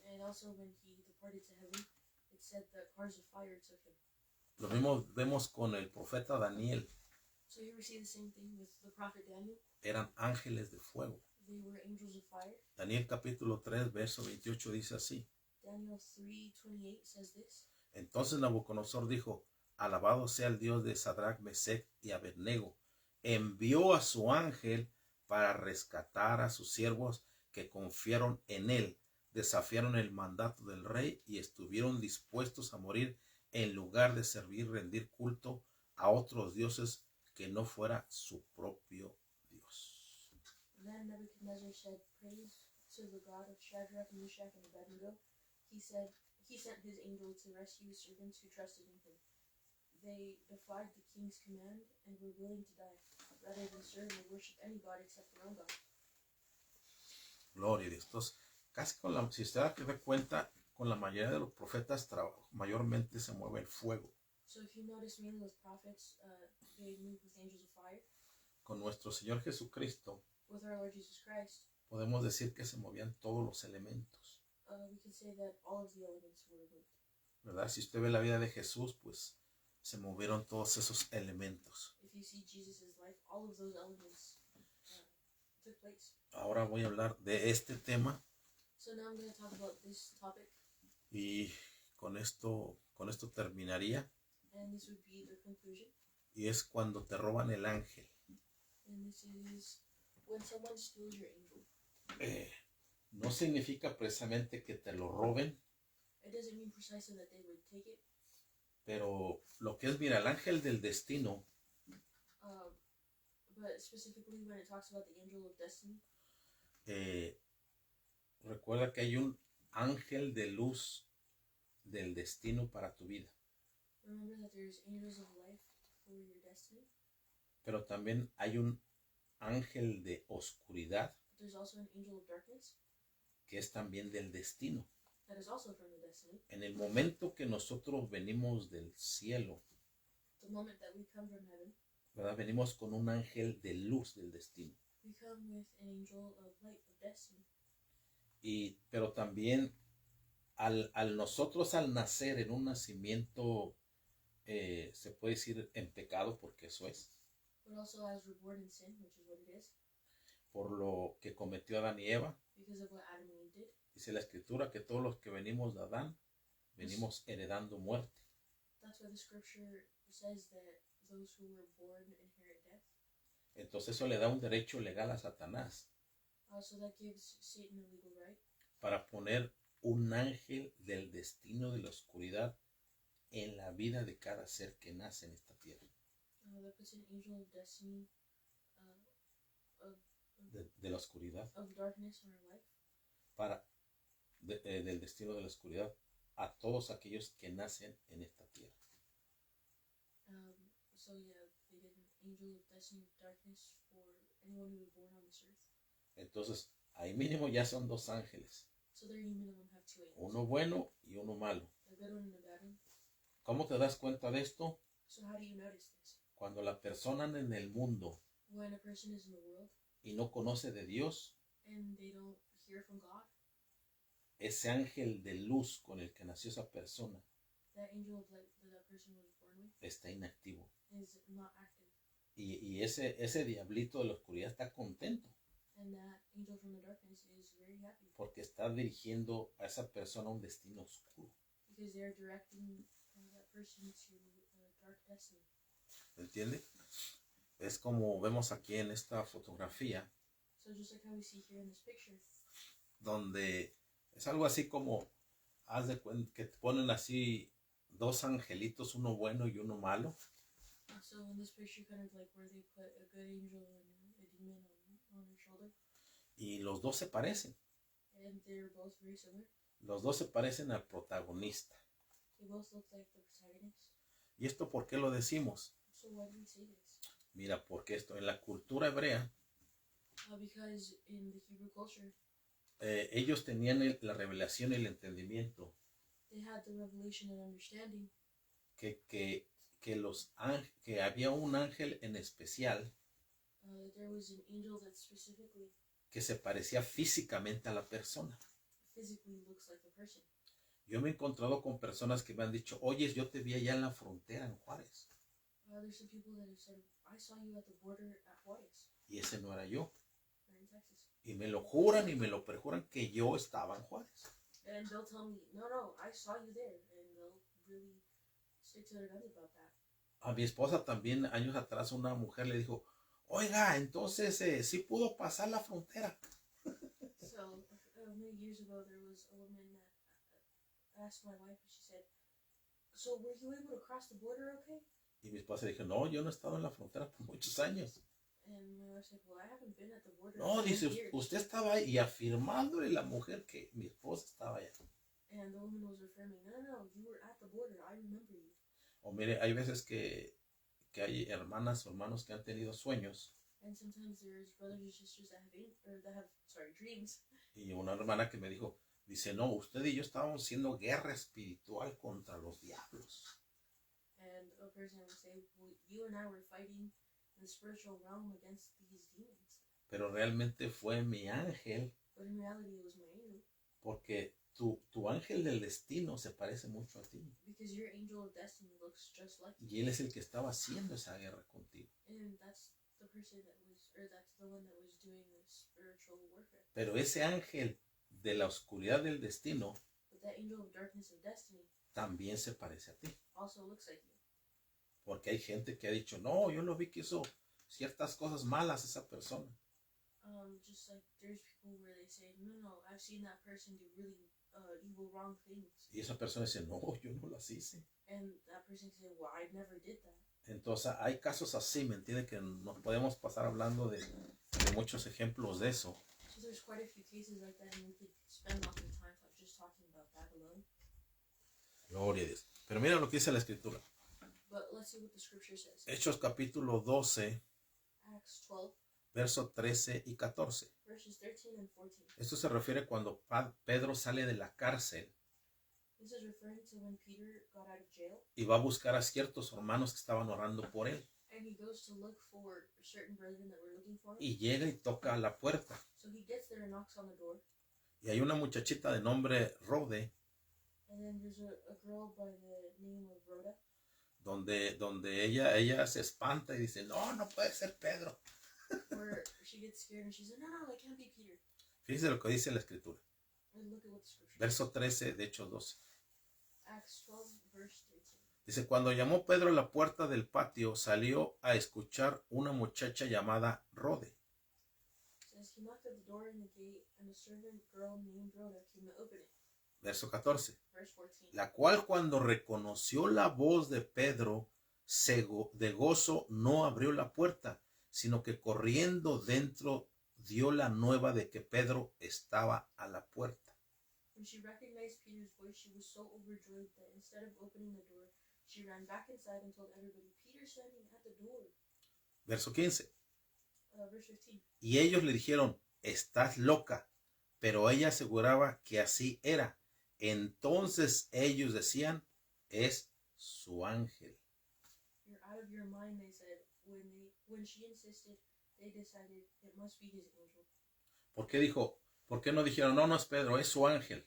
And also when he departed to heaven, it said that cars of fire took him. Lo mismo vemos con el profeta Daniel. So here we see the same thing with the prophet Daniel. Eran ángeles de fuego. They were angels of fire. Daniel capítulo 3, verso 28 dice así. Daniel 3:28 says this. Entonces Nabucodonosor dijo, alabado sea el Dios de Sadrach, Mesech y Abednego. Envió a su ángel para rescatar a sus siervos que confiaron en él, desafiaron el mandato del rey y estuvieron dispuestos a morir en lugar de servir, rendir culto a otros dioses que no fuera su propio Dios. Then Nebuchadnezzar said, "Praise to the God of Shadrach, Meshach, and Abednego." He sent his angel to rescue his servants who trusted in him. They defied the king's command and were willing to die rather than serve or worship any god except their own God. Gloria a Dios. Entonces, casi si usted da cuenta, con la mayoría de los profetas mayormente se mueve el fuego. So if you notice, mainly with prophets, they move with angels of fire. con nuestro Señor Jesucristo, with our Lord Jesus Christ, podemos decir que se movían todos los elementos, we can say that all of the elements were moved. ¿verdad? Si usted ve la vida de Jesús, pues se movieron todos esos elementos. If you see Jesus' life, all of those elements took place. Ahora voy a hablar de este tema So now I'm going to talk about this topic, y con esto terminaría. and this would be the conclusion. Y es cuando te roban el ángel. And this is when someone steals your angel. No significa precisamente que te lo roben, It doesn't mean precisely that they would take it, pero lo que es, mira, el ángel del destino but specifically when it talks about the angel of destiny, recuerda que hay un ángel de luz del destino para tu vida, remember that there's angels of life for your destiny. pero también hay un ángel de oscuridad But there's also an angel of darkness que es también del destino. that is also from the destiny. En el momento que nosotros venimos del cielo, The moment that we come from heaven, ¿verdad? Venimos con un ángel de luz del destino. we come with an angel of light, of destiny. Pero también al nosotros al nacer en un nacimiento, se puede decir en pecado, porque eso es, But also as we're born in sin, which is what it is, por lo que cometió Adán y Eva, because of what Adam and Eve did. dice la escritura que todos los que venimos de Adán, venimos heredando muerte. That's why the scripture says that those who were born inherit death. Entonces eso le da un derecho legal a Satanás So that gives Satan a legal right para poner un ángel del destino de la oscuridad en la vida de cada ser que nace en esta tierra. that puts an angel of destiny, De la oscuridad, of darkness in our life, para del destino de la oscuridad a todos aquellos que nacen en esta tierra. so yeah, they did an angel of destiny of darkness for anyone who was born on this earth. Entonces, ahí mínimo ya son dos ángeles, So there you minimum have two angels, uno bueno y uno malo. a good one and a bad one. ¿Cómo te das cuenta de esto? So how do you notice this? Cuando la persona anda en el mundo When a person is in the world y no conoce de Dios, and they don't hear from God, ese ángel de luz con el que nació esa persona that angel of light that that person was born with está inactivo. is not active. Y ese diablito de la oscuridad está contento And that angel from the darkness is very happy porque está dirigiendo a esa persona a un destino oscuro. because they're directing that person to dark destiny. ¿Entiende? Es como vemos aquí en esta fotografía, So just like how we see here in this picture, donde es algo así como, haz de cuenta que te ponen así dos angelitos, uno bueno y uno malo, so in this picture kind of like where they put a good angel and a demon on their shoulder, y los dos se parecen. and they're both very similar. Los dos se parecen al protagonista. They both look like the protagonist. ¿Y esto por qué lo decimos? So why do we say this? Mira, porque esto en la cultura hebrea, Because in the Hebrew culture, ellos tenían la revelación y el entendimiento they had the revelation and understanding que había un ángel en especial that there was an angel that specifically que se parecía físicamente a la persona. physically looks like the person. Yo me he encontrado con personas que me han dicho, oye, yo te vi allá en la frontera en Juárez. There's some people that have said, I saw you at the border at Juarez, Y ese no era yo. or in Texas. Y me lo juran y me lo perjuran que yo estaba en Juárez. And they'll tell me, no, I saw you there. And they'll really stick to their guns about that. A mi esposa también, años atrás, una mujer le dijo, oiga, entonces sí pudo pasar la frontera. So, many years ago, there was a woman that asked my wife, and she said, so were you able to cross the border okay? Y mi esposa dijo, no, yo no he estado en la frontera por muchos años. And my wife said, well, I haven't been at the border No, for dice, years. usted estaba ahí, y afirmándole la mujer que mi esposa estaba allá. And the woman was affirming, no, you were at the border. I remember you. O mire, hay veces que hay hermanas o hermanos que han tenido sueños. And sometimes there's brothers and sisters that have dreams. Y una hermana que me dijo, dice, no, usted y yo estábamos haciendo guerra espiritual contra los diablos. And a person would say, well, you and I were fighting the spiritual realm against these demons. Pero realmente fue mi ángel, But in reality, it was my angel. porque tu ángel del destino se parece mucho a ti. Because your angel of destiny looks just like you. Y él es el que estaba haciendo esa guerra contigo. And that's the person that was, or that's the one that was doing the spiritual warfare. Pero ese ángel de la oscuridad del destino But that angel of darkness of destiny también se parece a ti. also looks like you. Porque hay gente que ha dicho, no, yo lo vi que hizo ciertas cosas malas esa persona. Just like there's people where they say, no, I've seen that person do really evil, wrong things. Y esa persona dice, no, yo no las hice. And that person can say, well, I never did that. Entonces hay casos así, ¿me entiende? Que nos podemos pasar hablando de muchos ejemplos de eso. So there's quite a few cases like that, and we could spend lots of time just talking about that alone. Gloria a Dios. Pero mira lo que dice la escritura. But let's see what the scripture says. Hechos capítulo 12, Acts 12, versos 13 y 14. verses 13 and 14. Esto se refiere cuando Pedro sale de la cárcel This is referring to when Peter got out of jail, y va a buscar a ciertos hermanos que estaban orando por él. and he goes to look for certain brethren that were looking for him. Y llega y toca a la puerta. So he gets there and knocks on the door. Y hay una muchachita de nombre Rode, And then there's a girl by the name of Rhoda, donde ella se espanta y dice, no, no puede ser Pedro. where she gets scared and she said, no, it can't be Peter. Fíjense lo que dice la escritura. And look at what the scripture says. Verso 13 de Hechos 12. Acts 12, verse 13. Dice, cuando llamó Pedro a la puerta del patio, salió a escuchar una muchacha llamada Rode. It says, he knocked at the door in the gate, and a servant girl named Rhoda came to open it. Verso 14. Verse 14. La cual cuando reconoció la voz de Pedro, de gozo no abrió la puerta, sino que corriendo dentro dio la nueva de que Pedro estaba a la puerta. When she recognized Peter's voice, she was so overjoyed that instead of opening the door, she ran back inside and told everybody, Peter's standing at the door. Verso 15. Verse 15. Y ellos le dijeron, estás loca, pero ella aseguraba que así era. Entonces ellos decían, es su ángel. You're out of your mind, they said. When she insisted, they decided it must be his angel. ¿Por qué no dijeron, no, no es Pedro, es su ángel?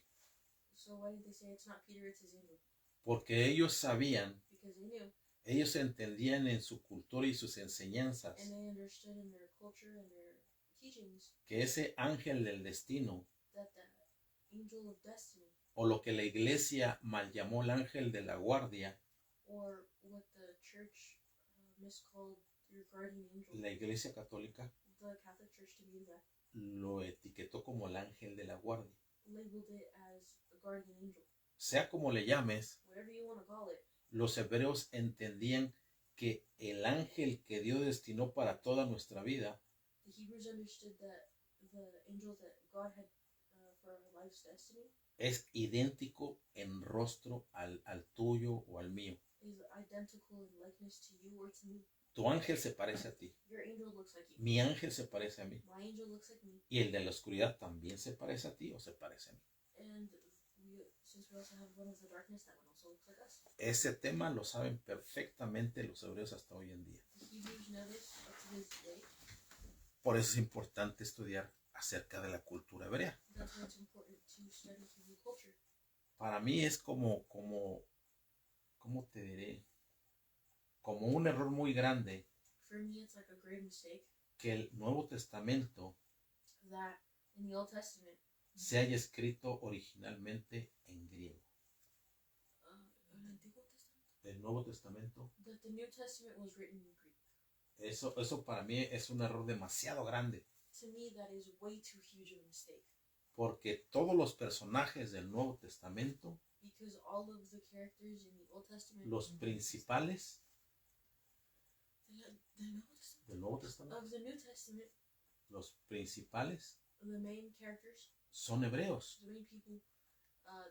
So why did they say it's not Peter, it's his angel? Porque ellos sabían, Because they knew, ellos entendían en su cultura y sus enseñanzas and they understood in their culture and their teachings, que ese ángel del destino, that the angel of destiny, o lo que la iglesia mal llamó el ángel de la guardia, or what the church miscalled your guardian angel, la iglesia católica the Catholic Church to be exact, lo etiquetó como el ángel de la guardia. labeled it as a guardian angel. Sea como le llames, Whatever you want to call it, los hebreos entendían que el ángel que Dios destinó para toda nuestra vida the Hebrews understood that the angel that God had for our life's destiny es idéntico en rostro al tuyo o al mío. is identical in likeness to you or to me. Tu ángel se parece a ti. Your angel looks like you. Mi ángel se parece a mí. My angel looks like me. Y el de la oscuridad también se parece a ti o se parece a mí. And since we also have one of the darkness, that one also looks like us. Ese tema lo saben perfectamente los hebreos hasta hoy en día. The Hebrews know this up to this day. Por eso es importante estudiar acerca de la cultura hebrea. That's why it's important to study Hebrew culture. Para mí es ¿cómo te diré? Como un error muy grande For me, it's like a great mistake que el Nuevo Testamento that in the Old Testament, se haya escrito originalmente en griego. El Nuevo Testamento, that the New Testament was written in Greek. eso para mí es un error demasiado grande, To me, that is way too huge of a mistake. porque todos los personajes del Nuevo Testamento, Because all of the characters in the Old Testament, los principales the del Nuevo Testamento, of the New Testament, los principales the main characters, son hebreos, the main people,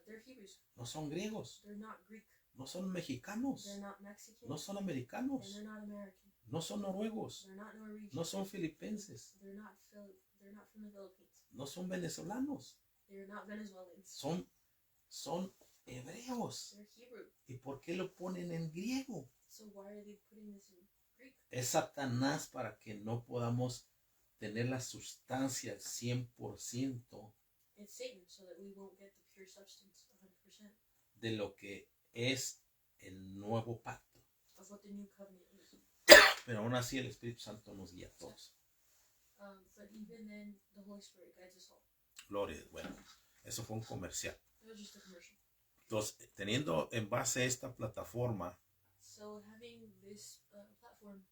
they're Hebrews. no son griegos, They're not Greek. no son mexicanos, They're not Mexican. no son And americanos, they're not American. no son noruegos, They're not Norwegian. no son filipenses, They're not from the Philippines. no son venezolanos, They're not Venezuelans. son hebreos. They're Hebrew. ¿Y por qué lo ponen en griego? So why are they putting this in Greek? Greek. Es Satanás para que no podamos tener la sustancia al 100% It's Satan so that we won't get the pure substance 100% de lo que es el nuevo pacto. of what the new covenant is. Pero aún así el Espíritu Santo nos guía a todos. But even then, the Holy Spirit guides us all. Gloria. Bueno, eso fue un comercial. That was just a commercial. Entonces, teniendo en base esta plataforma, So having this platform,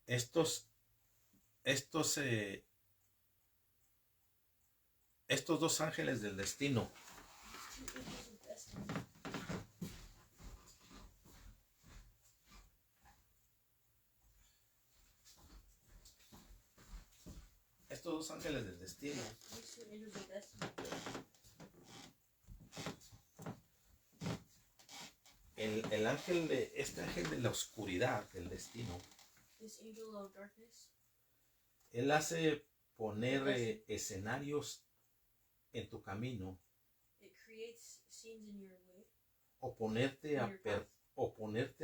estos dos ángeles del destino two angels of destiny, estos dos ángeles del destino these two angels of destiny, este ángel de la oscuridad del destino, this angel of darkness, él hace poner escenarios en tu camino it creates scenes in your way, o ponerte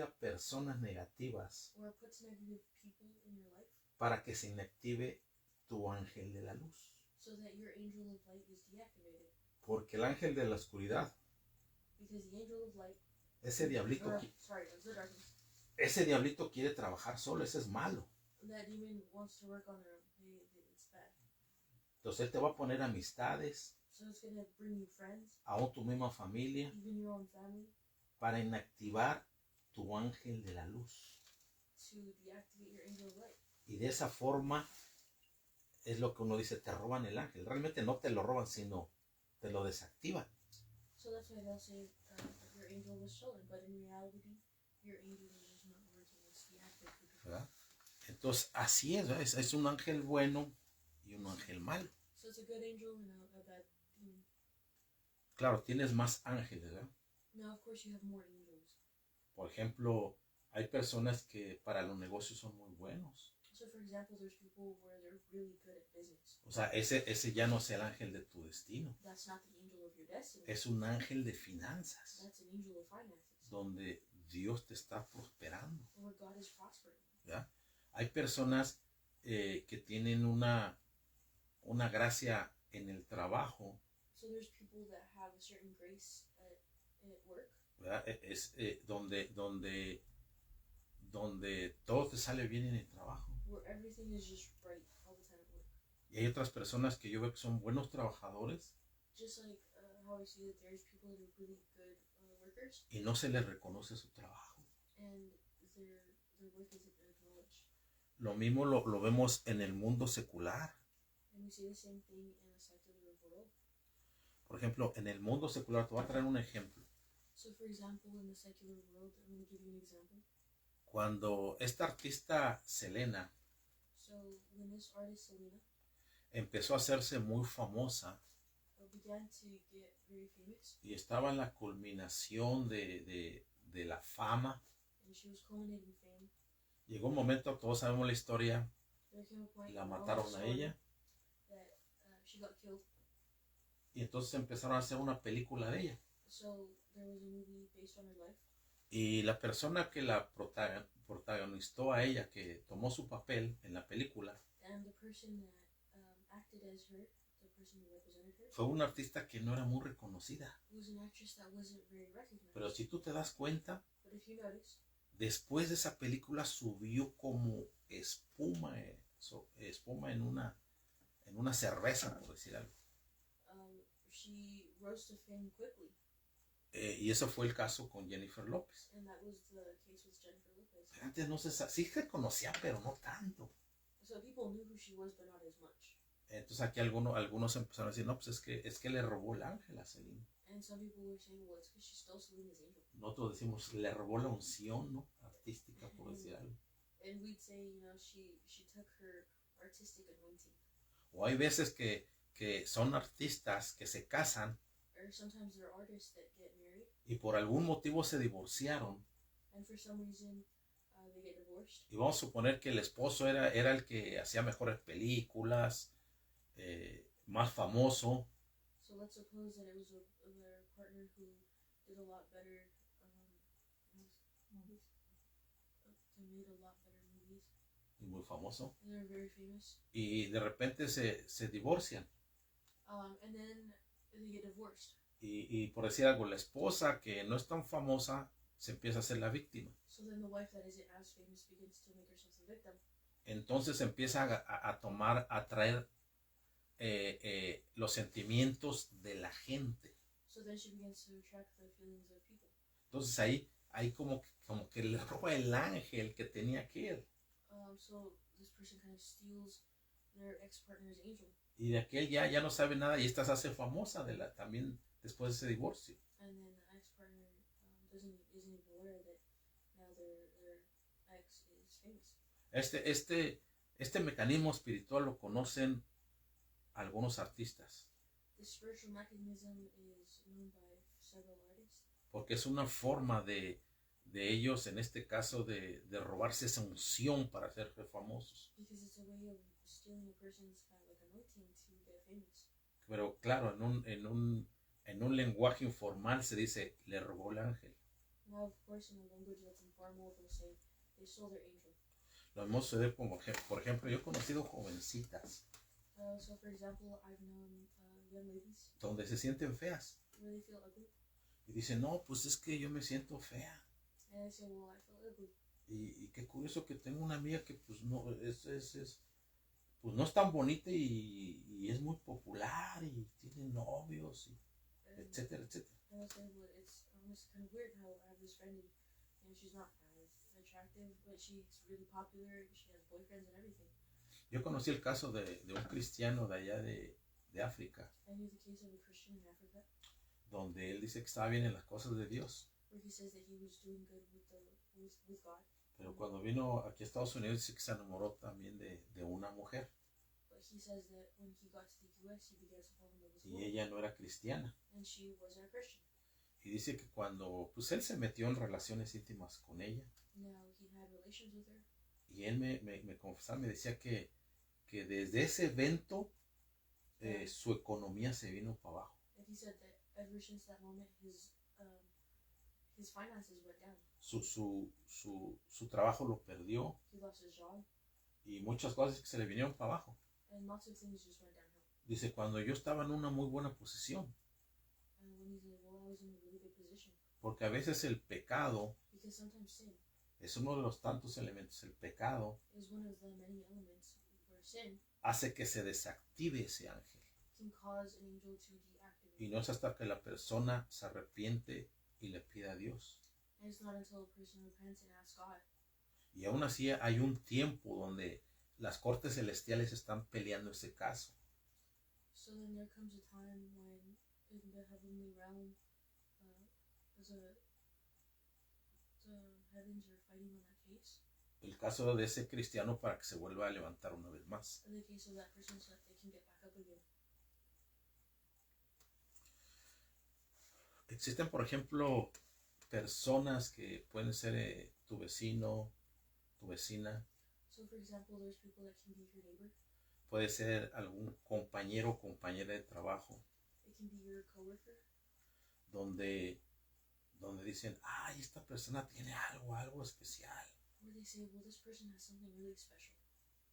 a personas negativas or it puts negative people in your life, para que se inactive tu ángel de la luz. so that your angel of light is deactivated. Porque el ángel de la oscuridad, Because the angel of light, ese diablito, of the darkness, ese diablito quiere trabajar solo, ese es malo. that demon wants to work on their own. It's bad. Entonces él te va a poner amistades, So it's going to bring you friends, aún tu misma familia, even your own family, para inactivar tu ángel de la luz. to deactivate your angel of light. Y de esa forma es lo que uno dice, te roban el ángel. Realmente no te lo roban, sino te lo desactivan. So that's why they'll say that your angel was stolen, but in reality, your angel was not yours, it was deactivated. ¿Verdad? Entonces así es, ¿verdad? Es un ángel bueno y un ángel malo. So it's a good angel and a bad demon. Claro, tienes más ángeles, ¿verdad? Now, of course, you have more angels. Por ejemplo, hay personas que para los negocios son muy buenos. So, for example, there's people where they're really good at business. O sea, ese ya no es el ángel de tu destino. That's not the angel of your destiny. Es un ángel de finanzas, That's an angel of finances, donde Dios te está prosperando. where God is prospering. ¿Ya? Hay personas que tienen una gracia en el trabajo, So there's people that have a certain grace at work, ¿verdad? Donde todo te sale bien en el trabajo. where everything is just right all the time at work. Y hay otras personas que yo veo que son buenos trabajadores Just like how I see that there's people that are really good workers, y no se les reconoce su trabajo. and their work isn't acknowledged. Lo mismo lo vemos en el mundo secular. And we see the same thing in a secular world. Por ejemplo, en el mundo secular, te voy a traer un ejemplo. So, for example, in the secular world, I'm going to give you an example. Cuando esta artista Selena So, when this artist Selena empezó a hacerse muy famosa began to get very famous, y estaba en la culminación de la fama, and she was culminating fame, llegó un momento, todos sabemos la historia, there came a point la in all mataron the a story ella that she got killed. y entonces empezaron a hacer una película de ella. So, there was a movie based on her life. Y la persona que la protagonizó a ella, que tomó su papel en la película, And the person that acted as her, the person who represented her, fue una artista que no era muy reconocida. was an actress that wasn't very recognized. Pero si tú te das cuenta, But if you notice, después de esa película subió como espuma en una cerveza, por decir algo. she rose to fame quickly. Y eso fue el caso con Jennifer López. And that was the case with Jennifer Lopez. Antes no sí se conocía, pero no tanto. So people knew who she was, but not as much. Entonces aquí algunos empezaron a decir, no, pues es que le robó el ángel a Celine. And some people were saying, well, it's because she stole Selena's angel. Nosotros decimos, le robó la unción, ¿no? Artística, por decir algo. And we'd say, you know, she took her artistic anointing. O hay veces que son artistas que se casan Or sometimes there are artists that get married, y por algún motivo se divorciaron. and for some reason they get divorced. Y vamos a suponer que el esposo era el que hacía mejores películas, más famoso. So let's suppose that it was their partner who did a lot better movies. They made a lot better movies. muy famoso, and they're very famous. y de repente se divorcian. And then they get divorced. Y por decir algo, la esposa que no es tan famosa se empieza a ser la víctima. So then the wife that isn't as famous begins to make herself the victim. Entonces empieza a traer los sentimientos de la gente. So then she begins to attract the feelings of people. Entonces ahí como que le roba el ángel que tenía aquel. So this person kind of steals their ex-partner's angel. Y de aquel ya no sabe nada y esta se hace famosa también después de ese divorcio. And then the ex-partner isn't even aware that now their ex is famous. Este mecanismo espiritual lo conocen algunos artistas. The spiritual mechanism is known by several artists. Porque es una forma de ellos, en este caso, de robarse esa unción para ser famosos. Because it's a way of stealing a person's kind of like anointing to get famous. Pero claro, en un lenguaje informal se dice, le robó el ángel. Now, of course, in a language that's informal, they'll say they stole their angel. Lo hemos sucedido como, por ejemplo, yo he conocido jovencitas So, for example, I've known young ladies donde se sienten feas. where they feel ugly. Y dicen, no, pues es que yo me siento fea. And they say, well, I feel ugly. Y qué curioso que tengo una amiga que pues no pues no es tan bonita y es muy popular y tiene novios, etcétera, etcétera. And they'll say, well, it's kind of weird how I have this friend and she's not as attractive, but she's really popular and she has boyfriends and everything. Yo conocí el caso de un cristiano de allá de África, I knew the case of a Christian in Africa donde él dice que estaba bien en las cosas de Dios. where he says that he was doing good with God. Pero cuando vino aquí a Estados Unidos dice que se enamoró también de una mujer. But he says that when he got to the U.S., he began to fall in love with a Y woman, ella no era cristiana. and she wasn't a Christian. Y dice que cuando pues él se metió en relaciones íntimas con ella, Now he had relations with her, y él me confesaba, me decía que desde ese evento su economía se vino para abajo. and he said that ever since that moment, his finances went down. Su trabajo lo perdió He lost his job, y muchas cosas que se le vinieron para abajo. and lots of things just went downhill. Dice, cuando yo estaba en una muy buena posición, And when he said, well, I was in a really good position, porque a veces el pecado because sometimes sin es uno de los tantos elementos. El pecado is one of the many elements where sin hace que se desactive ese ángel. can cause an angel to deactivate. Y no es hasta que la persona se arrepiente y le pide a Dios. And it's not until a person repents and asks God. Y aún así hay un tiempo donde las cortes celestiales están peleando ese caso. So then there comes a time when in the heavenly realm, the heavens are fighting on that case. El caso de ese cristiano para que se vuelva a levantar una vez más. In the case of that person so that they can get back up again. Existen, por ejemplo, personas que pueden ser tu vecino, tu vecina, So for example, there's people that can be your neighbor. puede ser algún compañero o compañera de trabajo, It can be your coworker. donde dicen, ay, esta persona tiene algo especial. Where they say, well, this person has something really special.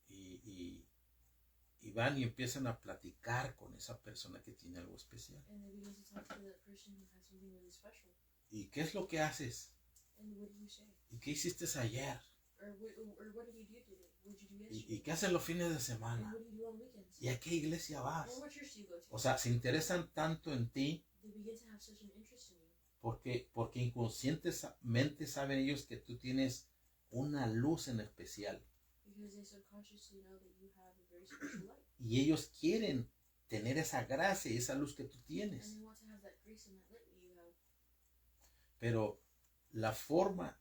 Y van y empiezan a platicar con esa persona que tiene algo especial. And they begin to talk to that person who has something really special. ¿Y qué es lo que haces? And what do you say? ¿Y qué hiciste ayer? Or what did you do today? What did you do ¿Y yesterday? qué haces los fines de And semana? what do you do on weekends? ¿Y a qué iglesia vas? Or what church do you go to? O sea, se interesan tanto en ti They begin to have such an interest in you. porque inconscientemente saben ellos que tú tienes una luz en especial. Because they subconsciously know that you have a very special light. Y ellos quieren tener esa gracia y esa luz que tú And tienes. they want to have that grace and that light that you have. Pero la forma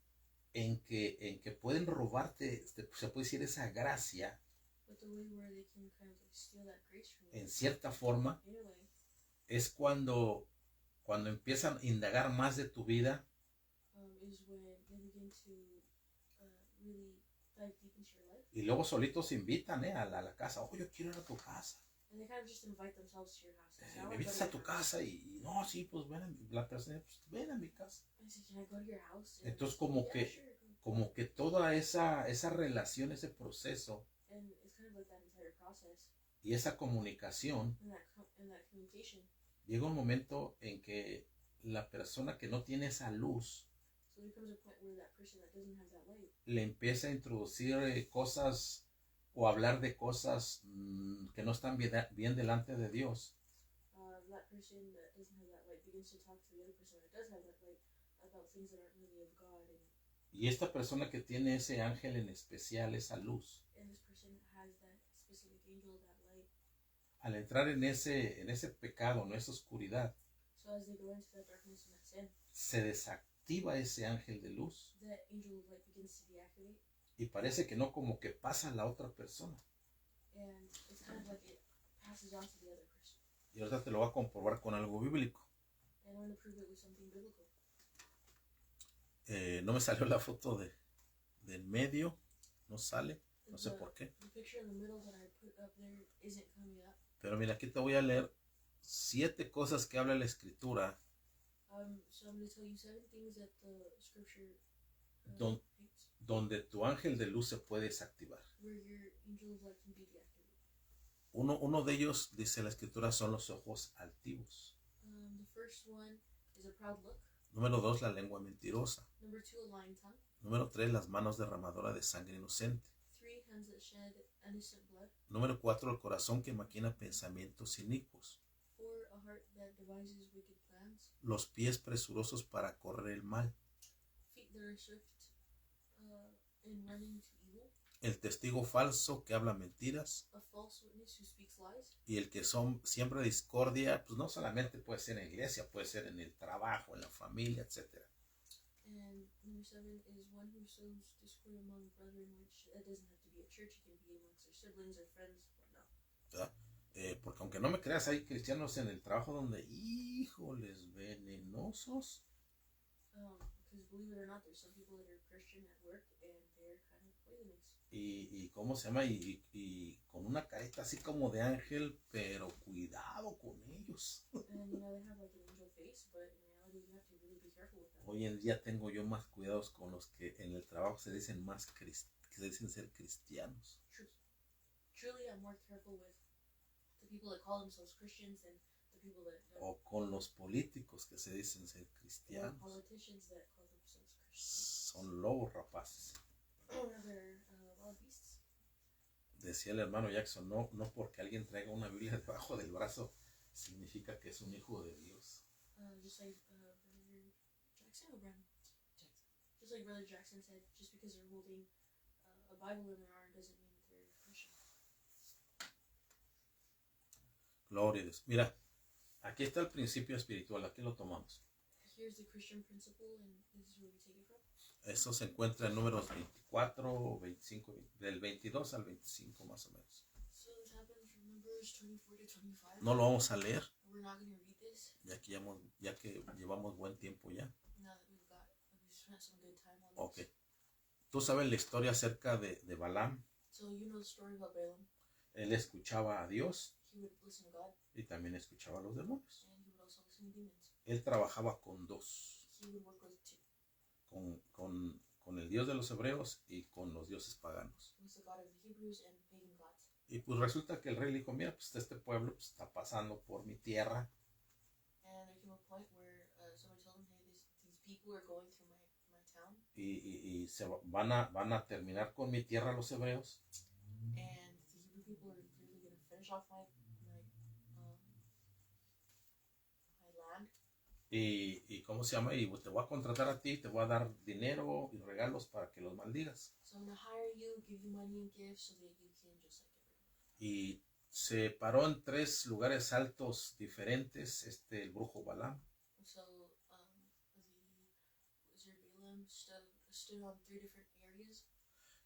en que pueden robarte, se puede decir, esa gracia, But the way where they can kind of like steal that grace from you, en cierta forma, in a way, es cuando empiezan a indagar más de tu vida is when they begin to really dive deep into your life. y luego solitos se invitan a la casa. Oh, yo quiero ir a tu casa. And they kind of just invite themselves to your house. They say, I Me wanna go invitas to a tu your house. casa y no, sí, pues ven la persona, pues ven a mi casa. I say, can I go to your house? And Entonces they say, como yeah, que sure, go. como que toda esa relación, ese proceso And it's kind of like that entire process y esa comunicación, and that communication. llega un momento en que la persona que no tiene esa luz So there comes a point where that person that doesn't have that light le empieza a introducir cosas o hablar de cosas que no están bien delante de Dios. That person that doesn't have that light begins to talk to the other person that does have that light about things that aren't really of God. Y esta persona que tiene ese ángel en especial, esa luz, And this person has that specific angel, that light. al entrar en ese pecado, en esa oscuridad, So as they go into that darkness and that sin, se desactiva ese ángel de luz that angel of light begins to deactivate. y parece que no, como que pasa a la otra persona. And it's kind of like it passes on to the other person. Y ahorita te lo voy a comprobar con algo bíblico. And I'm going to prove it with something biblical. No me salió la foto del medio, no sale, no sé por qué. The picture in the middle that I put up there isn't coming up. Pero mira, aquí te voy a leer 7 cosas que habla la Escritura So I'm going to tell you 7 things that the scripture Don- paints, donde tu ángel de luz se puede desactivar. where your angel of light can be deactivated. Uno de ellos, dice la Escritura, son los ojos altivos. The first one is a proud look. Número 2, la lengua mentirosa. Number 2, a lying tongue. Número 3, las manos derramadoras de sangre inocente. 3, hands that shed innocent blood. Número 4, el corazón que maquina pensamientos inicuos. 4, a heart that devises wicked plans. Los pies presurosos para correr el mal. Feet that are swift in running to evil. El testigo falso que habla mentiras. A false witness who speaks lies. Y el que siembra discordia, pues no solamente puede ser en la iglesia, puede ser en el trabajo, en la familia, etc. And number 7 is one who sows discord among brethren, which that doesn't have to be at church, it can be amongst their siblings or friends, whatnot. ¿Verdad? Porque aunque no me creas, hay cristianos en el trabajo donde, híjoles, venenosos. Because believe it or not, there's some people that are Christian at work and they're kind of poisonous. Y ¿cómo se llama? Y con una carita así como de ángel, pero cuidado con ellos. And you know, they have like an angel face, but in reality, you have to really be careful with them. Hoy en día tengo yo más cuidados con los que en el trabajo se dicen que se dicen ser cristianos. Truly, I'm more careful with the people that call themselves Christians and the people that don't. O con los políticos que se dicen ser Or cristianos. politicians that call themselves Christians. Son lobos rapaces. Or they're wild beasts. Decía el hermano Jackson, no porque alguien traiga una Biblia debajo del brazo significa que es un hijo de Dios. Just like Brother Jackson or Brandon Jackson. Just like Brother Jackson said, just because they're holding a Bible in their arm doesn't mean that they're Christian. Gloria a Dios. Mira, aquí está el principio espiritual, aquí lo tomamos. Here's the Christian principle, and this is where we take it from. Eso se encuentra en números 24, 25, del 22 al 25 más o menos. So it happens from Numbers 24 to 25. No lo vamos a leer, We're not going to read this ya que llevamos buen tiempo ya. now that we've spent some good time on Ok. this. Tú sabes la historia acerca de Balaam. So you know the story about Balaam. Él escuchaba a Dios He would listen to God, y también escuchaba a los demonios. and he would also listen to demons. Él trabajaba con dos, He would work with 2, con el Dios de los hebreos y con los dioses paganos. with the God of the Hebrews and pagan gods. Y pues resulta que el rey le dijo, mira, pues este pueblo pues, está pasando por mi tierra. And there came a point where someone told him, hey, these people are going through my town, Y van a terminar con mi tierra los hebreos. and the Hebrew people are really going to finish off my land. Y ¿cómo se llama? Y pues, te voy a contratar a ti, te voy a dar dinero y regalos para que los maldigas. So I'm going to hire you, give you money and gifts so that you can just like everyone. Y se paró en 3 lugares altos diferentes, el brujo Balaam. So the wizard Balaam stood on 3 different areas,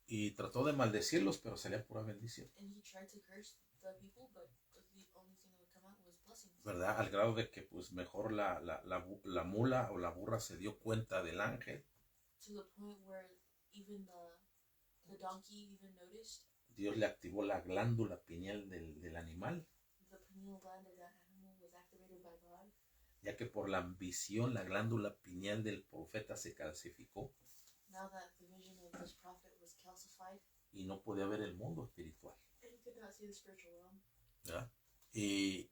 Y trató de maldecirlos, pero salía pura bendición. and he tried to curse the people, but the only thing that would come out was blessings. ¿Verdad? Al grado de que pues mejor la mula o la burra se dio cuenta del ángel. To the point where even the donkey even noticed Dios le activó la glándula pineal del animal, the pineal gland of that animal was activated by God, ya que por la ambición la glándula pineal del profeta se calcificó. now that the vision of this prophet was calcified, y no podía ver el mundo espiritual. and he could not see the spiritual realm. ¿Verdad? Y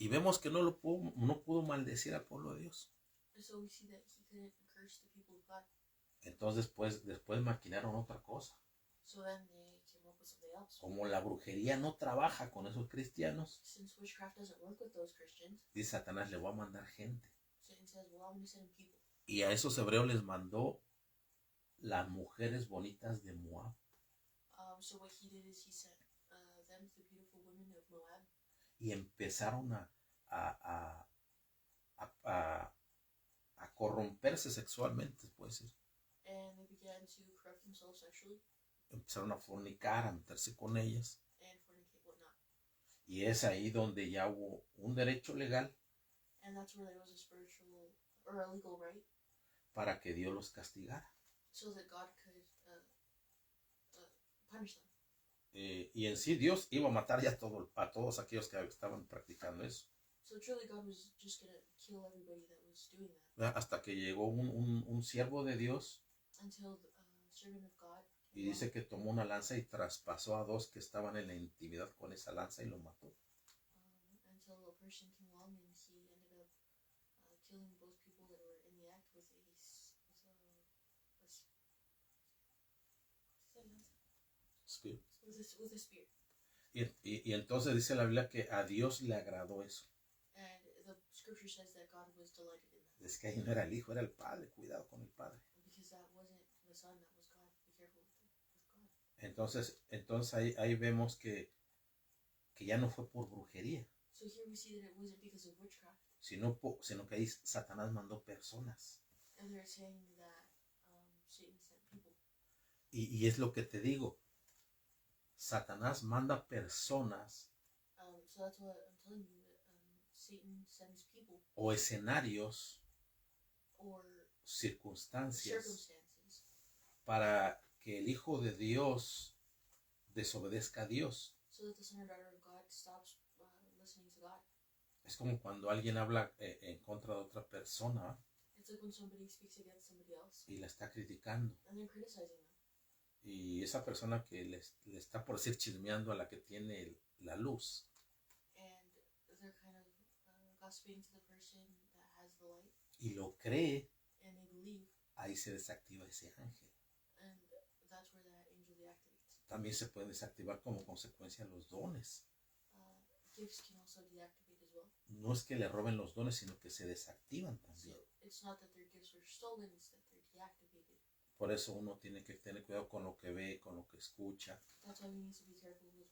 vemos que no pudo maldecir al pueblo de Dios. And so we see that he couldn't curse the people of God. Entonces después maquinaron otra cosa. So then they came up with something else. Como la brujería no trabaja con esos cristianos, Since witchcraft doesn't work with those Christians, dice Satanás, le voy a mandar gente. Satan says, well, I'm going to send people. Y a esos hebreos les mandó las mujeres bonitas de Moab. So what he did is he sent them to the beautiful women of Moab. Y empezaron a corromperse sexualmente, puede decir. And they began to corrupt themselves sexually Empezaron a fornicar, a meterse con ellas. and fornicate whatnot. Y es ahí donde ya hubo un derecho legal And that's where there was a spiritual or a legal right para que Dios los castigara. so that God could punish them. Y en sí Dios iba a matar ya a todos aquellos que estaban practicando eso. So truly God was just going to kill everybody that was doing that. ¿Verdad? Hasta que llegó un siervo de Dios Until the servant of God y dice que tomó una lanza y traspasó a dos que estaban en la intimidad con esa lanza y los mató. until a person came along and he ended up killing both people that were in the act with with a spear. Y entonces dice la Biblia que a Dios le agradó eso. And the scripture says that God was delighted in that. Es que ahí no era el hijo, era el padre. Cuidado con el padre. Because that wasn't the son, that was God. Be careful with God. Entonces ahí vemos que ya no fue por brujería, So here we see that it wasn't because of witchcraft. sino que ahí Satanás mandó personas. And they're saying that Satan sent people. Y es lo que te digo. Satanás manda personas So that's what I'm telling you, that Satan sends people o escenarios, or circunstancias, circumstances para que el Hijo de Dios desobedezca a Dios. so that the son or daughter of God stops listening to God. Es como cuando alguien habla en contra de otra persona It's like when somebody speaks against somebody else y la está criticando. and they're criticizing them. Y esa persona que le está por decir chismeando a la que tiene la luz, And they're kind of gossiping to the person that has the light, y lo cree, and they believe, ahí se desactiva ese ángel. and that's where that angel deactivates. También se pueden desactivar como consecuencia los dones. Gifts can also deactivate as well. No es que le roben los dones, sino que se desactivan también. So it's not that their gifts were stolen, it's that they're deactivated. Por eso uno tiene que tener cuidado con lo que ve, con lo que escucha. That's why we need to be careful with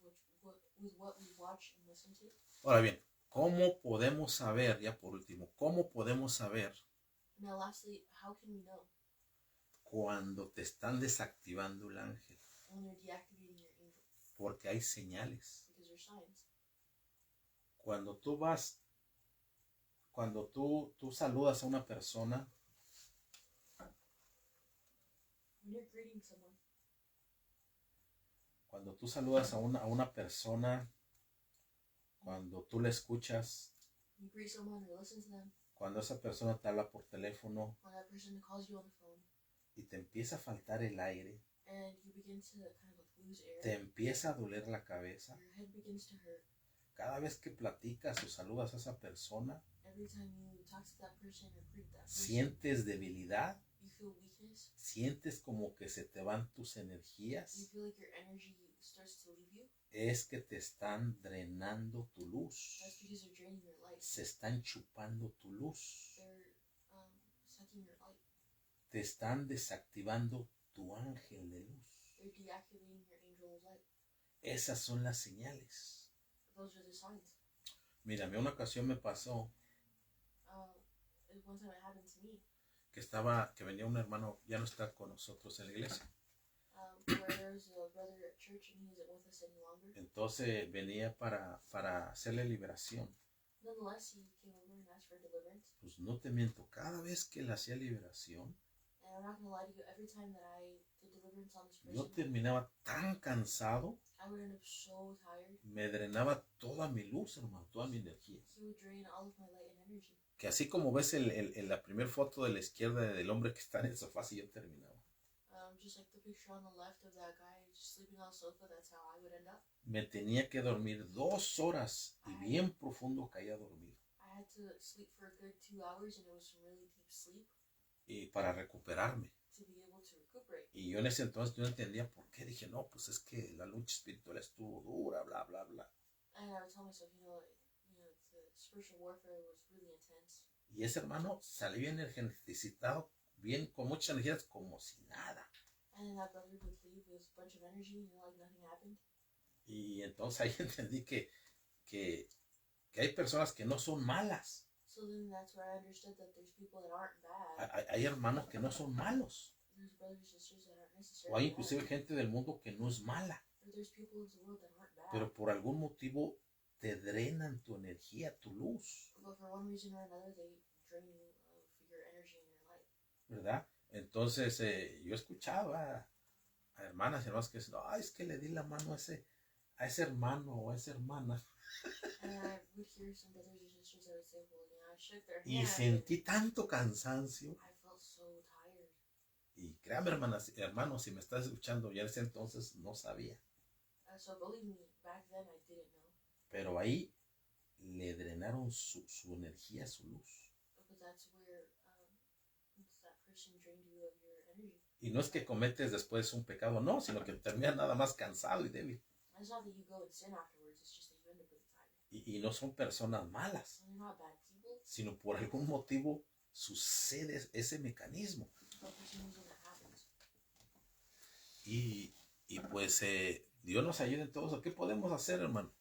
what we watch and listen to. Ahora bien, ¿cómo podemos saber, ya por último, cómo podemos saber Now lastly, how can we know cuando te están desactivando el ángel? when they're deactivating your angel? Porque hay señales. Because there's signs. Cuando tú saludas a una persona, When you're greeting someone, cuando tú saludas a una persona, cuando tú le escuchas, you greet someone or listen to them, cuando esa persona te habla por teléfono when that person calls you on the phone, y te empieza a faltar el aire, and you begin to kind of like lose te air, empieza a doler la cabeza, your head begins to hurt. cada vez que platicas o saludas a esa persona, Every time you talk to that person or greet that person, sientes debilidad, you feel weakness. sientes como que se te van tus You energías, feel like your energy starts to leave you. es que te están drenando tu luz, That's because they're draining your light. se están chupando tu luz, They're sucking your light. te están desactivando tu ángel de luz. They're deactivating your angel of light. Esas son las señales. Those are the signs. Mira, a mí una ocasión me pasó One time it happened to me, que venía un hermano, ya no está con nosotros en la iglesia. where there was a brother at church and he isn't with us any longer. Entonces venía para hacerle liberación. Nonetheless, he came over and asked for deliverance. Pues no te miento, cada vez que le hacía liberación, And I'm not going to lie to you, every time that I did deliverance on this yo person, terminaba tan cansado, I would end up so tired. me drenaba toda mi luz, hermano, toda mi energía. He would drain all of my light and energy. Que así como ves la primera foto de la izquierda del hombre que está en el sofá, así yo terminaba. Just like the picture on the left of that guy just sleeping on the sofa, that's how I would end up. Me tenía que dormir 2 horas y bien profundo caía dormido. I had to sleep for a good 2 hours, and it was some really deep sleep. Y para recuperarme. To be able to recuperate. Y yo en ese entonces no entendía por qué. Dije, no, pues es que la lucha espiritual estuvo dura, bla, bla, bla. And I would tell myself, the spiritual warfare was really intense. Y ese hermano salió bien energizado, bien con muchas energías, como si nada. And then that brother would leave with a bunch of energy, like nothing happened. Y entonces ahí entendí que hay personas que no son malas. So then that's where I understood that there's people that aren't bad. Hay hermanos que no son malos. There's brothers and sisters that aren't O necessarily hay inclusive gente del mundo que no es mala. Or there's people in the world that aren't bad. Pero por algún motivo te drenan tu energía, tu luz. But for one reason or another, they drain you of your energy and your light. ¿Verdad? Entonces yo escuchaba a hermanas y hermanos que decían, ay, es que le di la mano a ese hermano o a esa hermana. And I would hear some brothers or sisters that would say, well, I shook their hand. Y sentí tanto cansancio. I felt so tired. Y créame, hermanos, si me estás escuchando, ya en ese entonces no sabía. So believe me, back then I didn't know. Pero ahí le drenaron su energía, su luz. But that's where that person drained you of your energy. Y no es que cometes después un pecado, no, sino que terminas nada más cansado y débil. It's not that you go and sin afterwards, it's just that you end up really tired. Y no son personas malas, They're not bad people. sino por algún motivo sucede ese mecanismo. But for some reason that happens. Y pues Dios nos ayude en todo eso. ¿Qué podemos hacer, hermano?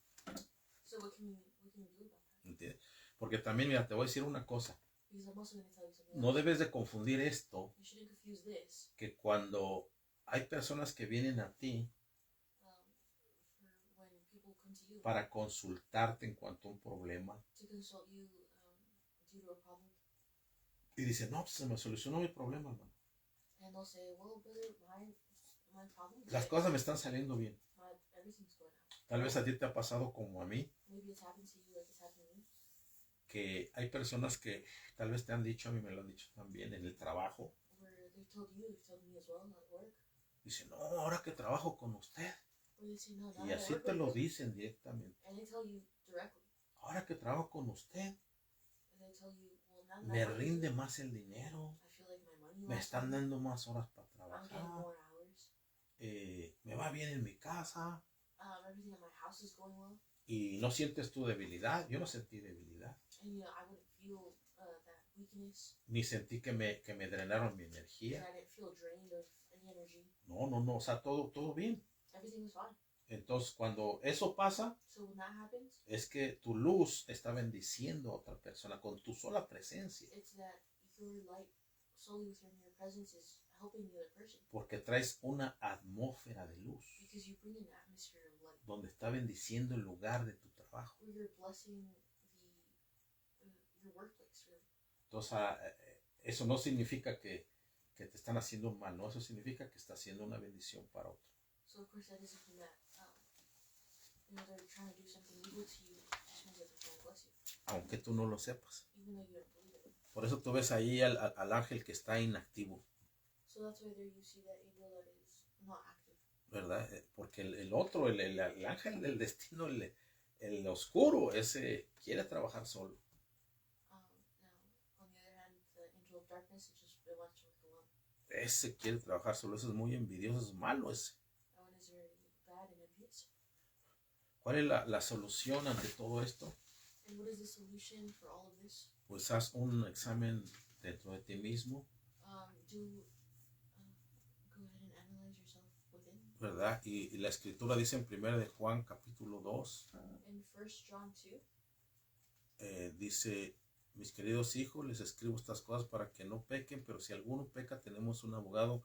So what can we do about that? ¿Entiendes? Porque también, mira, te voy a decir una cosa. Because I'm also going to tell you something No else. debes de confundir esto, You shouldn't confuse this. que cuando hay personas que vienen a ti For when people come to you para consultarte en cuanto a un problema to consult you due to a problem, y dicen, no, pues se me solucionó mi problema, hermano. and they'll say, well, brother, my problem is Las cosas me están saliendo bien. everything's going out. Tal vez a ti te ha pasado como a mí, Maybe it's happened to you like it's happened to me. que hay personas que tal vez te han dicho, a mí me lo han dicho también, en el trabajo. Where they've told you, they've told me as well, at work. Dicen, no, ahora que trabajo con usted. Where they say, no, now Y that I así work te with lo you. dicen directamente. And they tell you directly. Ahora que trabajo con usted, And they tell you, well, now that me I work with rinde you, más el dinero, I feel like my money me lasts están longer. dando más horas para I'm getting trabajar, more hours. me va bien en mi casa. Everything in my house is going well. Y no sientes tu debilidad. Yo no sentí debilidad. And I wouldn't feel that weakness. Ni sentí que me drenaron mi And energía. I didn't feel drained of any energy. No, o sea, todo bien. Everything was fine. Entonces, cuando eso pasa, So when that happens, es que tu luz está bendiciendo a otra persona con tu sola presencia. it's that your light solely within your presence is helping the other person. Porque traes una atmósfera de luz Because you bring an atmosphere of light. donde está bendiciendo el lugar de tu trabajo. Where you're blessing your workplace, really. Entonces, eso no significa que te están haciendo mal, no, eso significa que está haciendo una bendición para otro. So of course that doesn't mean that they're trying to do something evil to you. It just means that they're trying to bless you, Aunque tú no lo sepas. even though you don't believe it. Por eso tú ves ahí al ángel que está inactivo, So that's why there you see that angel that is not active. ¿verdad? Porque el otro, el ángel del destino, el oscuro, ese quiere trabajar solo. Now, on the other hand, the angel of darkness it wants to work alone. Ese quiere trabajar solo, ese es muy envidioso, es malo ese. That one is very bad and envious. ¿Cuál es la solución ante todo esto? And what is the solution for all of this? Pues haz un examen dentro de ti mismo, Go ahead and analyze yourself within. ¿verdad? Y la escritura dice en 1 de Juan capítulo 2, In 1 John 2, dice, mis queridos hijos, les escribo estas cosas para que no pequen, pero si alguno peca, tenemos un abogado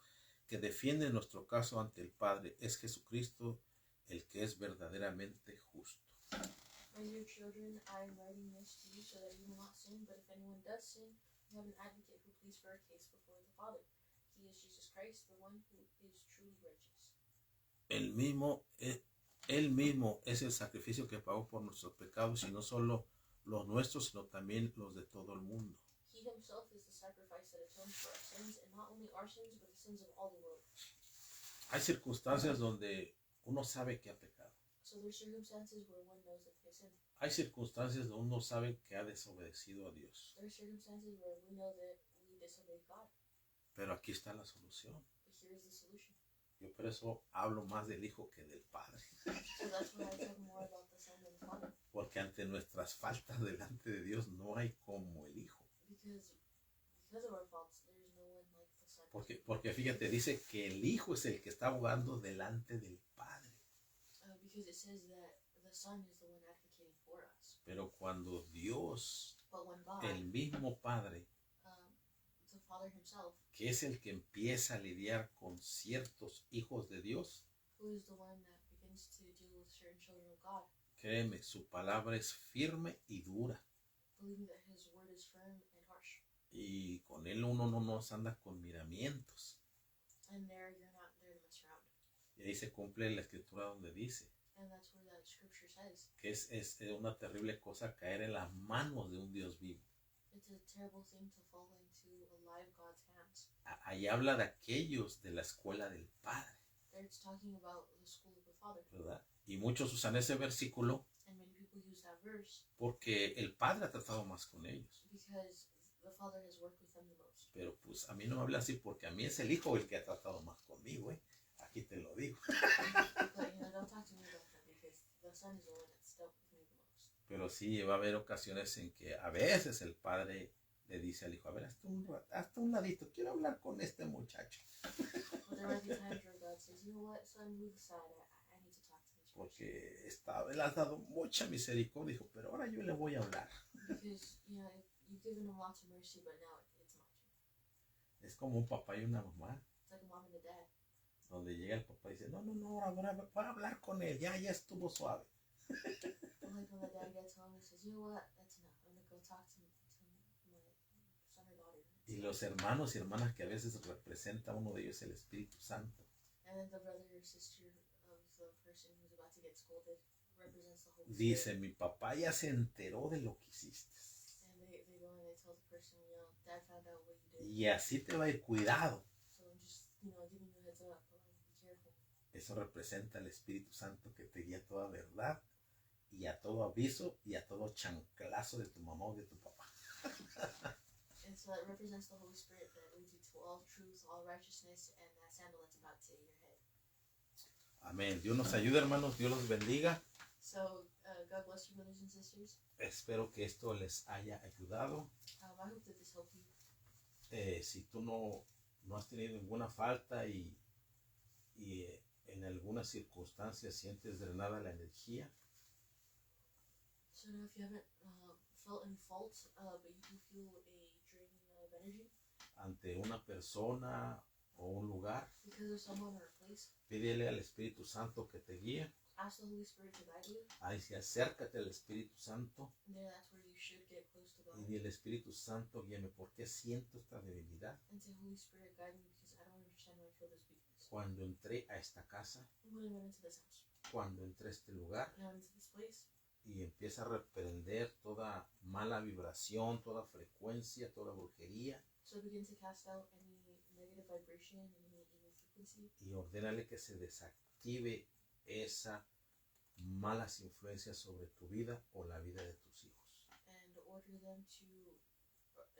que defiende nuestro caso ante el Padre, es Jesucristo, el que es verdaderamente justo. my dear children, I am writing this to you so that you will not sin, but if anyone does sin, we have an advocate who pleads for our case before the Father. He is Jesus Christ, the one who is truly righteous. Él mismo es el sacrificio que pagó por nuestros pecados, y no solo los nuestros, sino también los de todo el mundo. He himself is the sacrifice that atones for our sins, and not only our sins, but the sins of all the world. Hay circunstancias donde uno sabe que ha pecado. So there's circumstances where one knows that they sinned. Hay circunstancias donde uno sabe que ha desobedecido a Dios. There are circumstances where we know that we disobeyed God. Pero aquí está la solución. But here is the solution. Yo por eso hablo más del Hijo que del Padre. So that's why I talk more about the Son than the Father. Porque ante nuestras faltas delante de Dios no hay como el Hijo. Because of our faults, there is no one like the Son. Porque fíjate, dice que el Hijo es el que está abogando delante del Padre. Because it says that the Son is the one advocating for us. Pero cuando Dios, But when God, el mismo Padre, the Father himself, que es el que empieza a lidiar con ciertos hijos de Dios, who is the one that begins to deal with certain children of God, créeme, su palabra es firme y dura. believing that his word is firm and harsh. Y con él uno no nos anda con miramientos. And there you're not there to mess around. Y ahí se cumple la escritura donde dice And that's where that scripture says. que es una terrible cosa caer en las manos de un Dios vivo. It's a terrible thing to fall into a live God's hands. Ahí habla de aquellos de la escuela del Padre, There it's talking about the school of the Father. ¿verdad? Y muchos usan ese versículo And many people use that verse porque el Padre ha tratado más con ellos. because the Father has worked with them the most. Pero pues a mí no me habla así porque a mí es el Hijo el que ha tratado más conmigo, ¿eh? Aquí te lo digo. But don't talk to me about that because the Son is the one that's dealt with me the most. Pero sí va a haber ocasiones en que a veces el Padre le dice al Hijo, a ver, hasta un ladito, quiero hablar con este muchacho. But there might be times where God says, you know what, son, move aside. I need to talk to this person. Porque él ha dado mucha misericordia, dijo, pero ahora yo le voy a hablar. Because, you've given him lots of mercy, but now it's my turn. Es como un papá y una mamá, It's like a mom and a dad. donde llega el papá y dice, no, ahora voy a hablar con él, ya estuvo suave. And like when the dad gets home and says, you know what, that's enough. I'm going to go talk to my son or daughter. Y los hermanos y hermanas que a veces representa uno de ellos el Espíritu Santo. And then the brother or sister of the person who's about to get scolded represents the Holy Spirit. Dice, mi papá ya se enteró de lo que hiciste. And they go and they tell the person, dad found out what you did. Y así te va a ir, cuidado. So I'm just, giving you a heads up. Be careful. Eso representa el Espíritu Santo que te guía a toda verdad y a todo aviso y a todo chanclazo de tu mamá o de tu papá. And so it represents the Holy Spirit that leads you to all truth, all righteousness, and that sandal that's about to hit your head. Amén. Dios nos ayude, hermanos. Dios los bendiga. So, God bless you, brothers and sisters. Espero que esto les haya ayudado. I hope that this helped you. Si tú no has tenido ninguna falta y en alguna circunstancia sientes drenada la energía, So now if you haven't felt any fault, but you do feel a draining of energy ante una persona o un lugar, because of someone or a place, pídele al Espíritu Santo que te guíe. ask the Holy Spirit to guide you. Ahí sí, acércate al Espíritu Santo And there, that's where you should get close to God. y dile, Espíritu Santo, guíame, porque siento esta debilidad. And say, Holy Spirit, guide me because I don't understand why I feel this weakness. Cuando entré a esta casa, When I went into this house, cuando entré a este lugar, when I went into this place, y empieza a reprender toda mala vibración, toda frecuencia, toda brujería, so begin to cast out any negative vibration, any evil frequency, y ordénale que se desactive esa malas influencias sobre tu vida o la vida de tus hijos.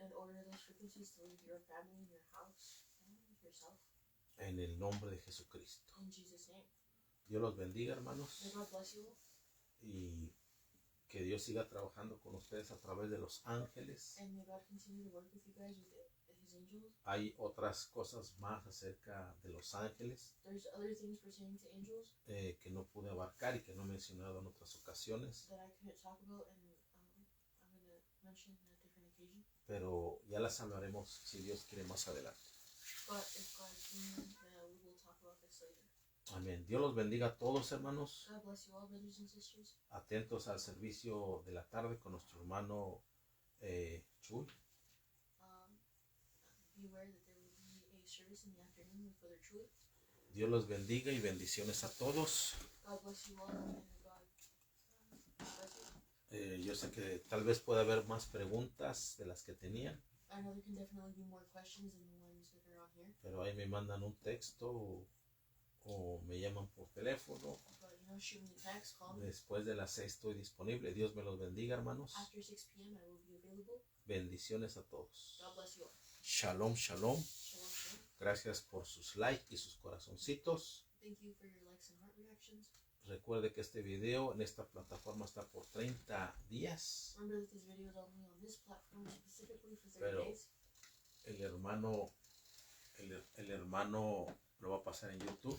and order those frequencies to leave your family and your house and yourself. En el nombre de Jesucristo. In Jesus' name. Dios los bendiga, hermanos, May God bless you all. y que Dios siga trabajando con ustedes a través de los ángeles. And may God continue to work with you guys with His angels. Hay otras cosas más acerca de los ángeles There's other things pertaining to angels que no pude abarcar y que no he mencionado en otras ocasiones, that I couldn't talk about, and I'm going to mention on a different occasion. pero ya las hablaremos si Dios quiere más adelante. But if God's willing, we will talk about this later. Amén. Dios los bendiga a todos, hermanos. God bless you all, brothers and sisters. Atentos al servicio de la tarde con nuestro hermano Chuy. Beware that there will be a service in the afternoon with Brother Chuy. Dios los bendiga y bendiciones a todos. God bless you all, and God bless you. Yo sé que tal vez pueda haber más preguntas de las que tenían. I know there can definitely be more questions than the ones that are on here. Pero ahí me mandan un texto o me llaman por teléfono. But, shoot me a text, call me. Después de las 6 estoy disponible. Dios me los bendiga, hermanos. After 6 p.m. I will be available. Bendiciones a todos. God bless you all. Shalom, shalom. Shalom, shalom. Gracias por sus likes y sus corazoncitos. Thank you for your likes and heart reactions. Recuerde que este video en esta plataforma está por 30 días. Remember that this video is only on this platform specifically for 30 Pero days. el hermano lo va a pasar en YouTube.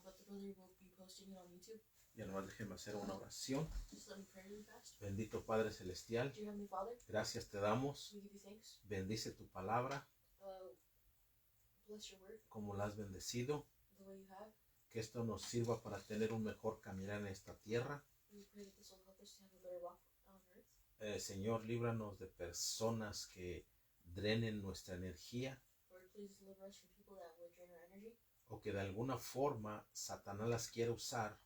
But the brother will be posting it on YouTube. Y además déjenme hacer una oración. Just let me pray really fast. Bendito Padre Celestial, Dear Heavenly Father, gracias te damos. we give you thanks. Bendice tu palabra Bless your word como la has bendecido. the way you have. Que esto nos sirva para tener un mejor caminar en esta tierra. We pray that this will help us to have a better walk on earth. Señor, líbranos de personas que drenen nuestra energía Lord, please deliver us from people that would drain our energy, o que de alguna forma Satanás las quiere usar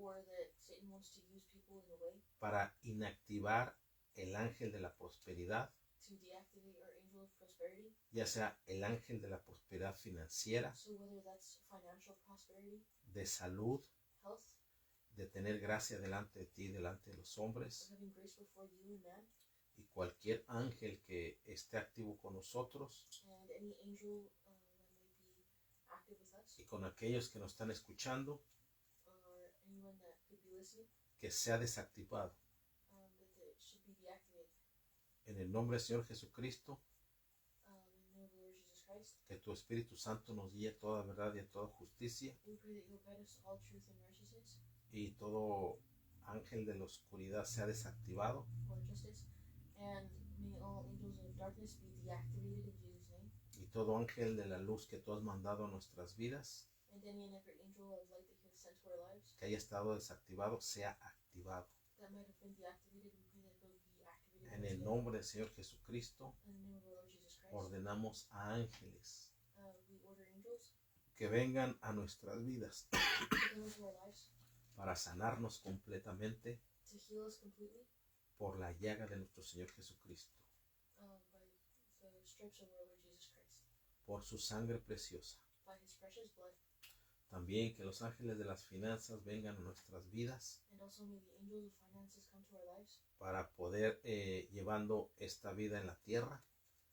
or that Satan wants to use people in a way para inactivar el ángel de la prosperidad, to deactivate our angel of prosperity. ya sea el ángel de la prosperidad financiera, So whether that's financial prosperity, de salud, health, de tener gracia delante de ti, delante de los or hombres, having grace before you and man, y cualquier ángel que esté activo con nosotros and any angel that might be active with us, y con aquellos que nos están escuchando, or anyone that could be listening, que sea desactivado. that it should be deactivated. En el nombre del Señor Jesucristo, In the name of the Lord Jesus Christ, que tu Espíritu Santo nos guíe a toda verdad y a toda justicia, we pray that you'll guide us to all truth and righteousness, y todo ángel de la oscuridad sea desactivado, or justice, and may all angels of darkness be deactivated in Jesus' name, y todo ángel de la luz que tú has mandado a nuestras vidas, and any and every angel of light that you have sent to our lives que haya estado desactivado, sea activado. that might have been deactivated, we pray that they'll be activated En once el again. nombre del Señor Jesucristo, In the name of our Lord Jesus Christ, ordenamos a ángeles we order angels que vengan a nuestras vidas to come into our lives para sanarnos completamente to heal us completely por la llaga de nuestro Señor Jesucristo, by the stripes of our Lord Jesus Christ, por su sangre preciosa. by His precious blood. También que los ángeles de las finanzas vengan a nuestras vidas And also may the angels of finances come to our lives para poder llevando esta vida en la tierra,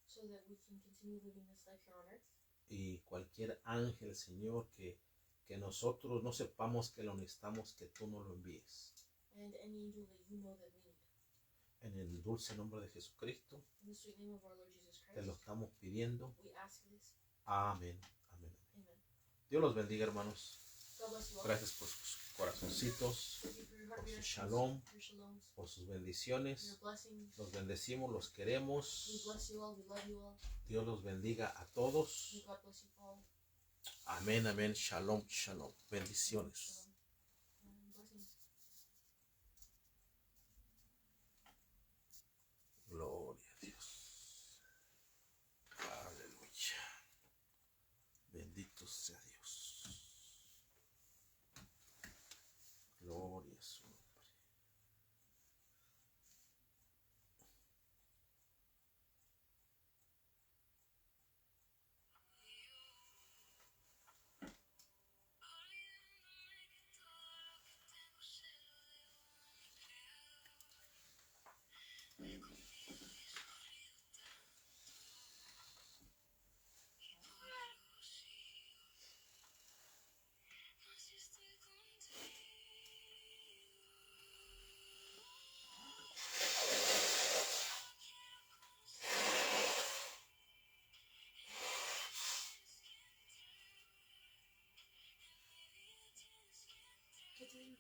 so that we can continue living this life here on earth. y cualquier ángel, Señor, que nosotros no sepamos que lo necesitamos, que tú nos lo envíes. And any angel that you know that we need. En el dulce nombre de Jesucristo In the sweet name of our Lord Jesus te lo Christ, estamos pidiendo. we ask this. Amén. Amén. Amen. Dios los bendiga, hermanos. God bless you all. Gracias por sus corazoncitos, Thank you for your heart por su reactions, shalom, your shaloms, por sus your bendiciones. blessings. Los bendecimos, los We queremos. bless you all. We love you all. Dios los bendiga a May todos. God bless you all. Amén, amén. Shalom, shalom. Bendiciones. Shalom. And blessings. Gloria a Dios. Aleluya. Bendito sea Dios. Gloria a su nombre. ¿Qué te digo?